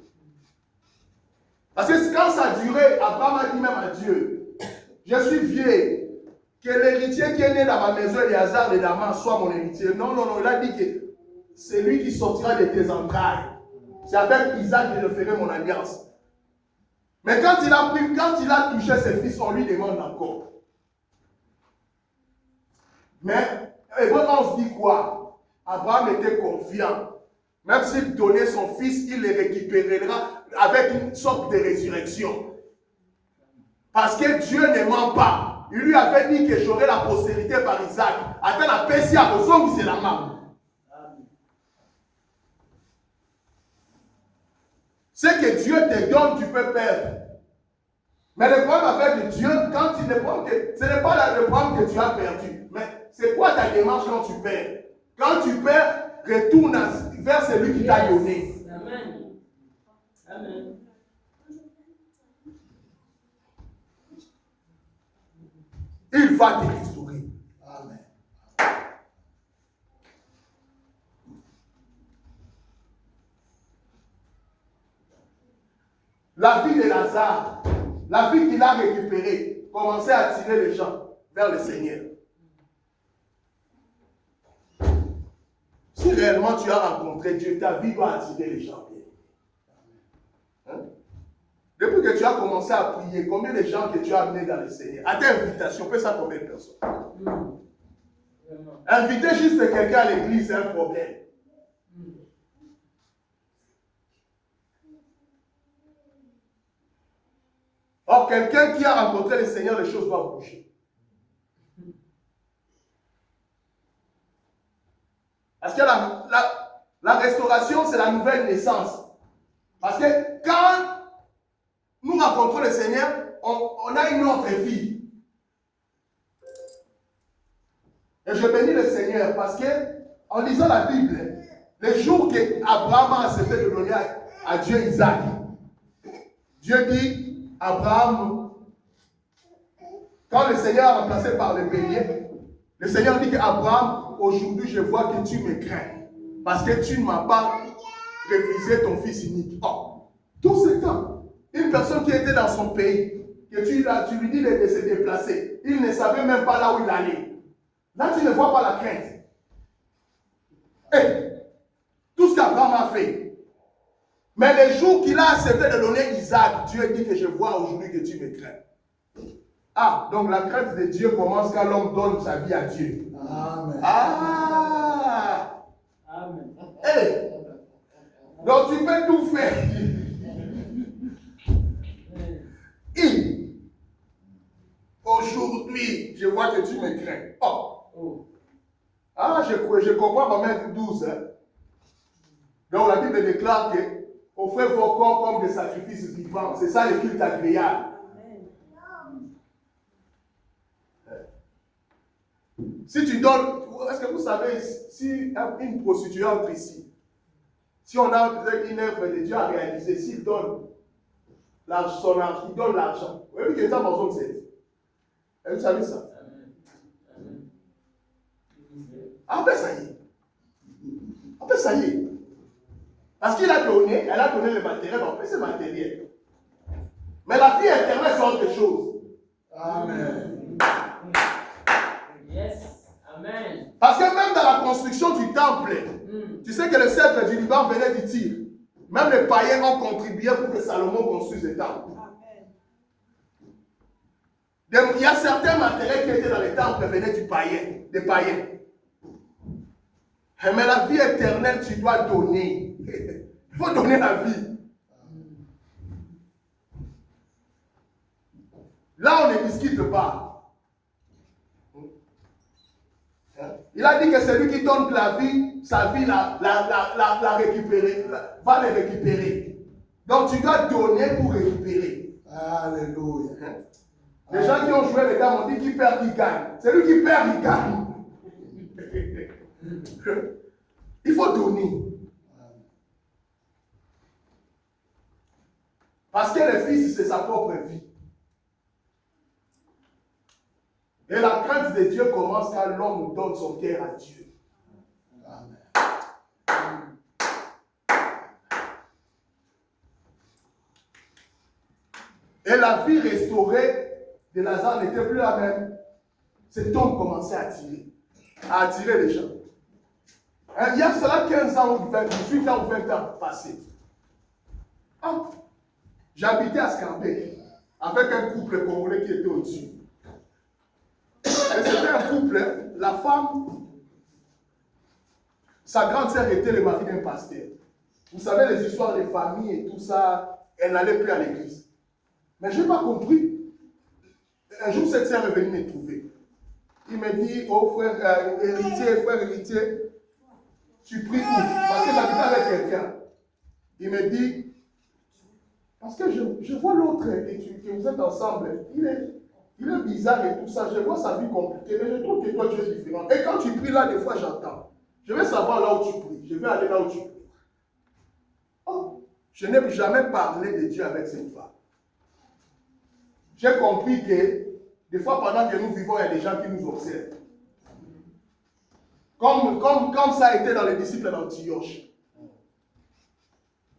Parce que quand ça a duré, Abraham a dit même à Dieu, je suis vieil, que l'héritier qui est né dans ma maison, Éléazar de Damas, soit mon héritier. Non, non, non, il a dit que c'est lui qui sortira de tes entrailles. C'est avec Isaac que je ferai mon alliance. Mais quand il a touché ses fils, on lui demande encore. Mais Hébreux 11 dit quoi? Abraham était confiant. Même s'il donnait son fils, il le récupérera avec une sorte de résurrection. Parce que Dieu ne ment pas. Il lui avait dit que j'aurai la postérité par Isaac. Attends, la paix à vos c'est la main. Ce que Dieu te donne, tu peux perdre. Mais le problème avec Dieu, quand il ne prend que, ce n'est pas le problème que tu as perdu. Mais c'est quoi ta démarche quand tu perds? Quand tu perds, retourne vers celui qui t'a donné. Amen. Amen. Il va te restaurer. Amen. La vie de Lazare, la vie qu'il a récupérée, commençait à attirer les gens vers le Seigneur. Si réellement tu as rencontré Dieu, ta vie doit attirer les gens. Hein? Depuis que tu as commencé à prier, combien de gens que tu as amenés dans le Seigneur? À ta invitation, peut ça combien de personnes? Inviter juste quelqu'un à l'église, c'est un problème. Or, quelqu'un qui a rencontré le Seigneur, les choses doivent bouger. Parce que la restauration, c'est la nouvelle naissance. Parce que quand nous rencontrons le Seigneur, on a une autre vie. Et je bénis le Seigneur parce que, en lisant la Bible, les jours qu'Abraham a accepté de donner à Dieu Isaac, Dieu dit, Abraham, quand le Seigneur a remplacé par le bélier, le Seigneur dit qu'Abraham, aujourd'hui je vois que tu me crains, parce que tu ne m'as pas refusé ton fils unique. Oh, tout ce temps, une personne qui était dans son pays, que tu lui dis de se déplacer, il ne savait même pas là où il allait. Là, tu ne vois pas la crainte. Tout ce qu'Abraham a fait. Mais le jour qu'il a accepté de donner Isaac, Dieu dit que je vois aujourd'hui que tu me crains. Ah, donc la crainte de Dieu commence quand l'homme donne sa vie à Dieu. Amen. Ah! Amen. Donc tu peux tout faire. Aujourd'hui, je vois que tu me crains. Oh. Ah, je comprends Romains 12. Hein. Donc la Bible déclare que offrez vos corps comme des sacrifices vivants. C'est ça le culte agréable. Si tu donnes, est-ce que vous savez, si une prostituée entre ici, si on a peut-être une œuvre de Dieu à réaliser, s'il donne son argent, il donne l'argent. Vous voyez que ça dans zone 16. Vous savez ça? Après ça y est. Après ça y est. Parce qu'il a donné, elle a donné le matériel, après c'est matériel. Mais la vie éternelle c'est autre chose. Amen. Yes. Amen. Parce que même dans la construction du temple, tu sais que le sceptre du Liban venait du Tyr. Même les païens ont contribué pour que Salomon construise le temple. Il y a certains matériels qui étaient dans les temples qui venaient des païens. Mais la vie éternelle, tu dois donner. Il faut donner la vie. Là, on ne discute pas. Il a dit que celui qui donne la vie, sa vie la récupérer, va les récupérer. Donc tu dois donner pour récupérer. Alléluia. Les gens qui ont joué les dames ont dit qui perd, il gagne. Celui qui perd, il gagne. Il faut donner. Parce que le fils, c'est sa propre vie. Et la crainte de Dieu commence quand l'homme donne son cœur à Dieu. Amen. Et la vie restaurée de Lazare n'était plus la même. Cet homme commençait à attirer les gens. Il y a cela 15 ans ou 20, 18 ans ou 20 ans passés. J'habitais à Scarbeck avec un couple congolais qui était au-dessus. Et c'était un couple, la femme, sa grande sœur était le mari d'un pasteur. Vous savez les histoires des familles et tout ça, elle n'allait plus à l'église. Mais je n'ai pas compris. Un jour, cette sœur est venue me trouver. Il me dit, oh frère héritier, tu pries où? Parce que j'habitais avec quelqu'un. Il me dit, parce que je vois l'autre que vous êtes ensemble, il est bizarre et tout ça, je vois sa vie compliquée, mais je trouve que toi tu es différent. Et quand tu pries là, des fois j'entends. Je vais savoir là où tu pries, je vais aller là où tu pries. Oh, je n'ai jamais parlé de Dieu avec cette femme. J'ai compris que des fois pendant que nous vivons, il y a des gens qui nous observent. Comme ça a été dans les disciples d'Antioche.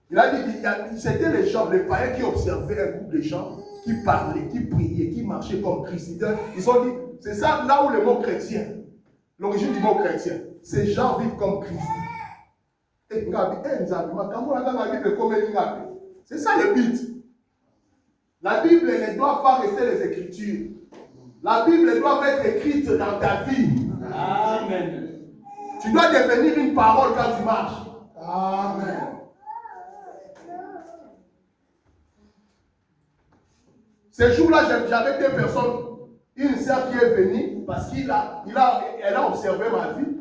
Il a dit que c'était les gens, les païens qui observaient un groupe de gens qui parlaient, qui priaient, qui marchaient comme Christ. Ils ont dit, c'est ça là où le mot chrétien, l'origine du mot chrétien, ces gens vivent comme Christ. C'est ça le but. La Bible ne doit pas rester les Écritures. La Bible doit être écrite dans ta vie. Amen. Tu dois devenir une parole quand tu marches. Amen. Ce jour-là, j'avais deux personnes. Une sœur qui est venue parce qu'elle a observé ma vie.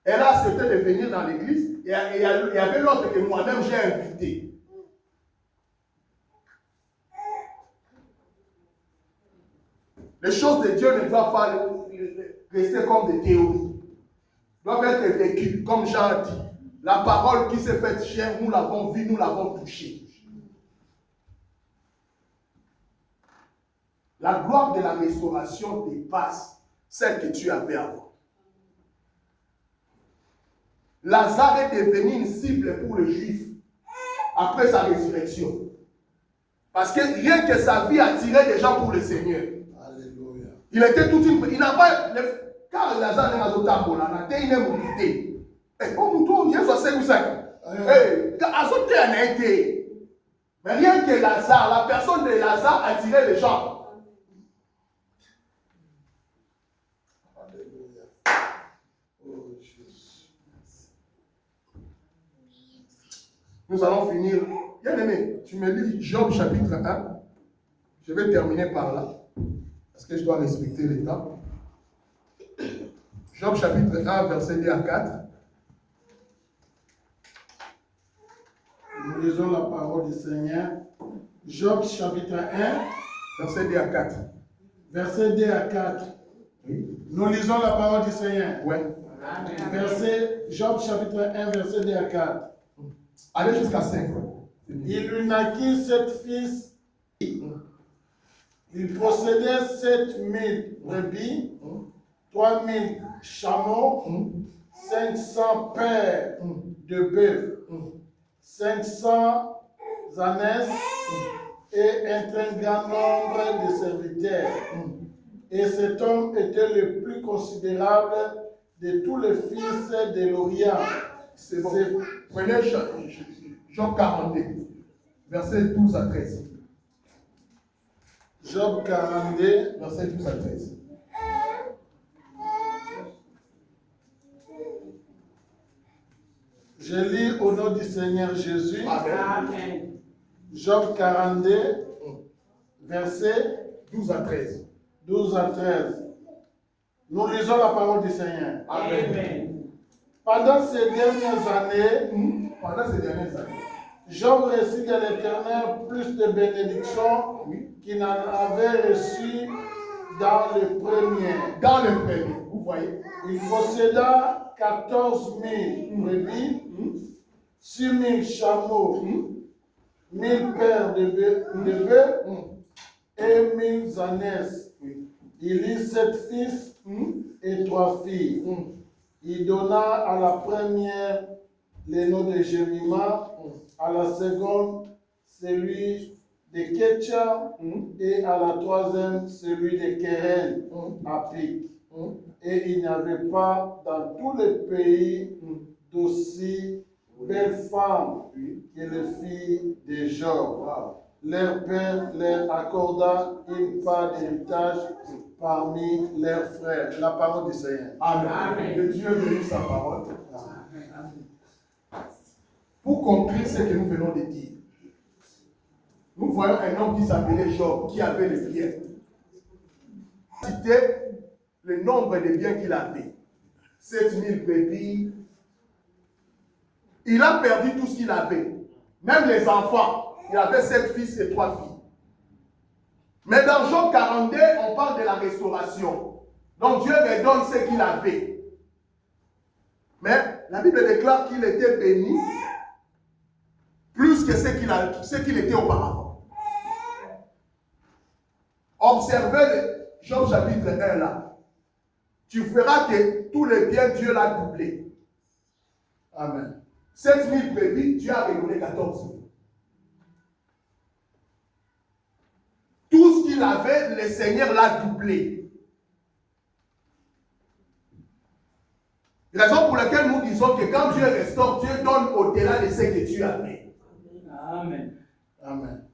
Elle a accepté de venir dans l'église. Et il y avait l'autre que moi-même j'ai invité. Les choses de Dieu ne doivent pas rester comme des théories. Doivent être vécues, comme Jean a dit. La parole qui s'est faite chair, nous l'avons vue, nous l'avons touchée. La gloire de la restauration dépasse celle que tu avais avant. Lazare est devenu une cible pour les Juifs après sa résurrection. Parce que rien que sa vie attirait des gens pour le Seigneur. Alléluia. Il était tout une... Il n'a pas... Car Lazare n'a pas tambola, il n'a pas mobilité. Oh, il y a 65. Mais rien que Lazare, la personne de Lazare attirait les gens. Nous allons finir. Bien aimé, tu me lis Job chapitre 1. Je vais terminer par là. Parce que je dois respecter le temps. Job chapitre 1, verset 2 à 4. Nous lisons la parole du Seigneur. Job chapitre 1. Verset 2 à 4. Verset 2 à 4. Oui. Nous lisons la parole du Seigneur. Oui. Job chapitre 1, verset 2 à 4. Allez jusqu'à 5. Il lui naquit 7 fils. Il possédait 7000 brebis, 3000 chameaux, 500 paires de bœufs, 500 ânesses et un très grand nombre de serviteurs. Et cet homme était le plus considérable de tous les fils de l'Orient. C'est bon. Prenez Job 42, versets 12 à 13. Job 42, Versets 12 à 13. je lis au nom du Seigneur Jésus. Amen. Job 42, versets 12 à 13. 12 à 13. Nous lisons la parole du Seigneur. Amen. Pendant ces dernières années, Pendant ces dernières années, Job reçut de l'Éternel plus de bénédictions qu'il n'en avait reçu dans le premier. dans le premier, vous voyez, Il posséda 14 000 brebis, 6 000 chameaux, 1000 paires de bœufs et 1000 ânesses. Il eut 7 fils et 3 filles. Il donna à la première le nom de Jemima, à la seconde celui de Ketcha et à la troisième celui de Keren à Pic. Et il n'y avait pas dans tout le pays d'aussi belles femmes que les filles de Job. Leur père leur accorda une part d'héritage parmi leurs frères. La parole du Seigneur. Amen. Que Dieu bénisse sa parole. Pour conclure ce que nous venons de dire, nous voyons un homme qui s'appelait Job, qui avait les biens. C'était le nombre de biens qu'il avait. 7000 brebis. Il a perdu tout ce qu'il avait. Même les enfants. Il avait 7 fils et 3 filles. Mais dans Job 42, on parle de la restauration. Donc Dieu redonne ce qu'il avait. Mais la Bible déclare qu'il était béni plus que ce qu'il était auparavant. Observez Job chapitre 1 là. Tu verras que tous les biens, Dieu l'a doublé. Amen. 7000 brebis, Dieu a redonné 14 000. Tout ce qu'il avait, le Seigneur l'a doublé. Raison pour laquelle nous disons que quand Dieu restaure, Dieu donne au-delà de ce que tu avais. Amen. Amen.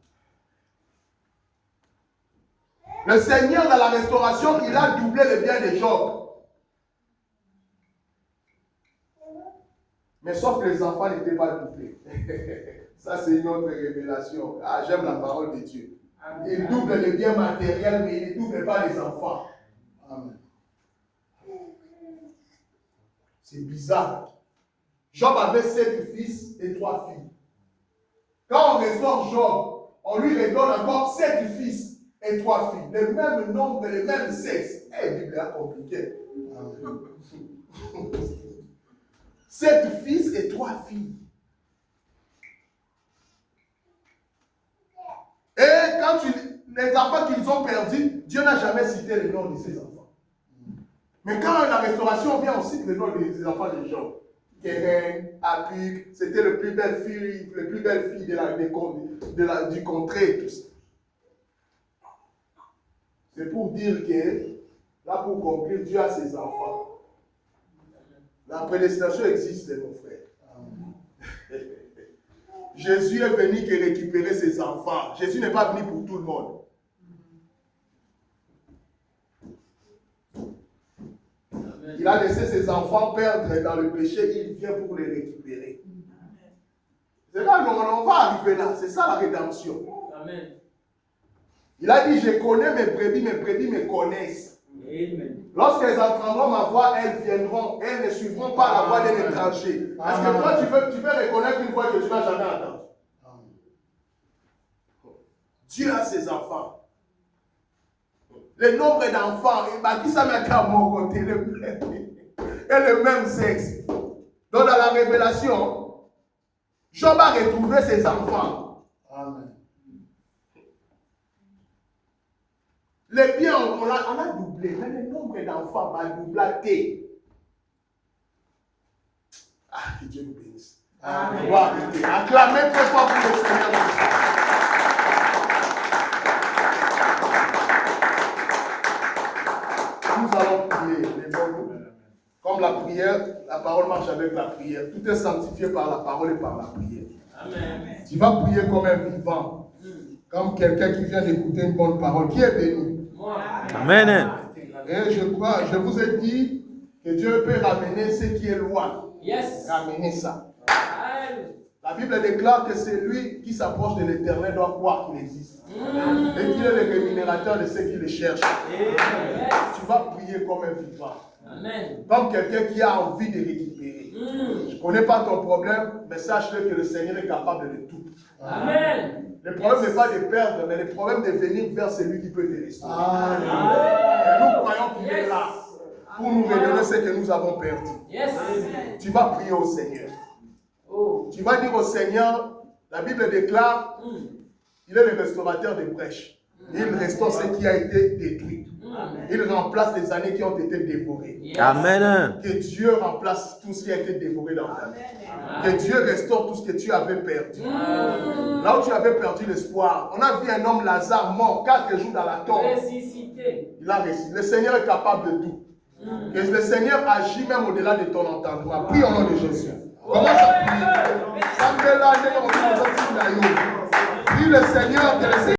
Le Seigneur, dans la restauration, il a doublé le bien de Job. Mais sauf que les enfants n'étaient pas doublés. Ça, c'est une autre révélation. Ah, j'aime la parole de Dieu. Il double les biens matériels, mais il ne double pas les enfants. Amen. C'est bizarre. Job avait 7 fils et 3 filles. Quand on restaure Job, on lui redonne encore 7 fils et 3 filles. Le même nombre, le même sexe. Eh, la Bible est compliquée. 7 fils et 3 filles. Et quand les enfants qu'ils ont perdus, Dieu n'a jamais cité le nom de ces enfants. Mais quand la restauration vient, on cite le nom des enfants de Job. Keren, Apik, c'était les plus belles filles du contrée et tout ça. C'est pour dire que, là pour conclure, Dieu a ses enfants. La prédestination existe, mon frère. Jésus est venu que récupérer ses enfants. Jésus n'est pas venu pour tout le monde. Amen. Il a laissé ses enfants perdre dans le péché, il vient pour les récupérer. C'est là on va arriver là. C'est ça la rédemption. Amen. Il a dit, je connais mes brebis me connaissent. Amen. Lorsqu'elles entendront ma voix, elles viendront. Elles ne suivront pas la voix d'un étranger. Parce que toi, tu peux reconnaître une voix que tu n'as jamais entendue. Dieu a ses enfants. Le nombre d'enfants, qui ça met à mon côté, et le même sexe. Donc dans la révélation, Job a retrouvé ses enfants. Amen. Les biens, on a doublé, mais le nombre d'enfants va doubler. Ah, que Dieu nous bénisse. Amen. Acclamez très fort pour le Seigneur. la prière, la parole marche avec la prière. Tout est sanctifié par la parole et par la prière. Amen. Tu vas prier comme un vivant, comme quelqu'un qui vient d'écouter une bonne parole, qui est béni. Amen. Et je vous ai dit que Dieu peut ramener ce qui est loin. Yes. Ramener ça. Amen. La Bible déclare que celui qui s'approche de l'Éternel doit croire qu'il existe. Et qu'il est le rémunérateur de ceux qui le cherchent. Tu vas prier comme un vivant. Amen. Comme quelqu'un qui a envie de récupérer. Je ne connais pas ton problème, mais sache-le que le Seigneur est capable de tout. Amen. Le problème n'est pas de perdre, mais le problème de venir vers celui qui peut te restaurer. Amen. Et nous croyons qu'il est là pour nous redonner ce que nous avons perdu. Yes. Tu vas prier au Seigneur. Oh. Tu vas dire au Seigneur, la Bible déclare, il est le restaurateur des brèches. Il restaure ce qui a été détruit. Il remplace les années qui ont été dévorées. Yes. Amen. Que Dieu remplace tout ce qui a été dévoré dans ta vie. Que Dieu restaure tout ce que tu avais perdu. Là où tu avais perdu l'espoir. On a vu un homme Lazare mort 4 jours dans la tombe. Ressuscité. Il a ressuscité. Le Seigneur est capable de tout. Que le Seigneur agit même au-delà de ton entendement. Prie au nom de Jésus. Commence à prier. Prie le Seigneur que le Seigneur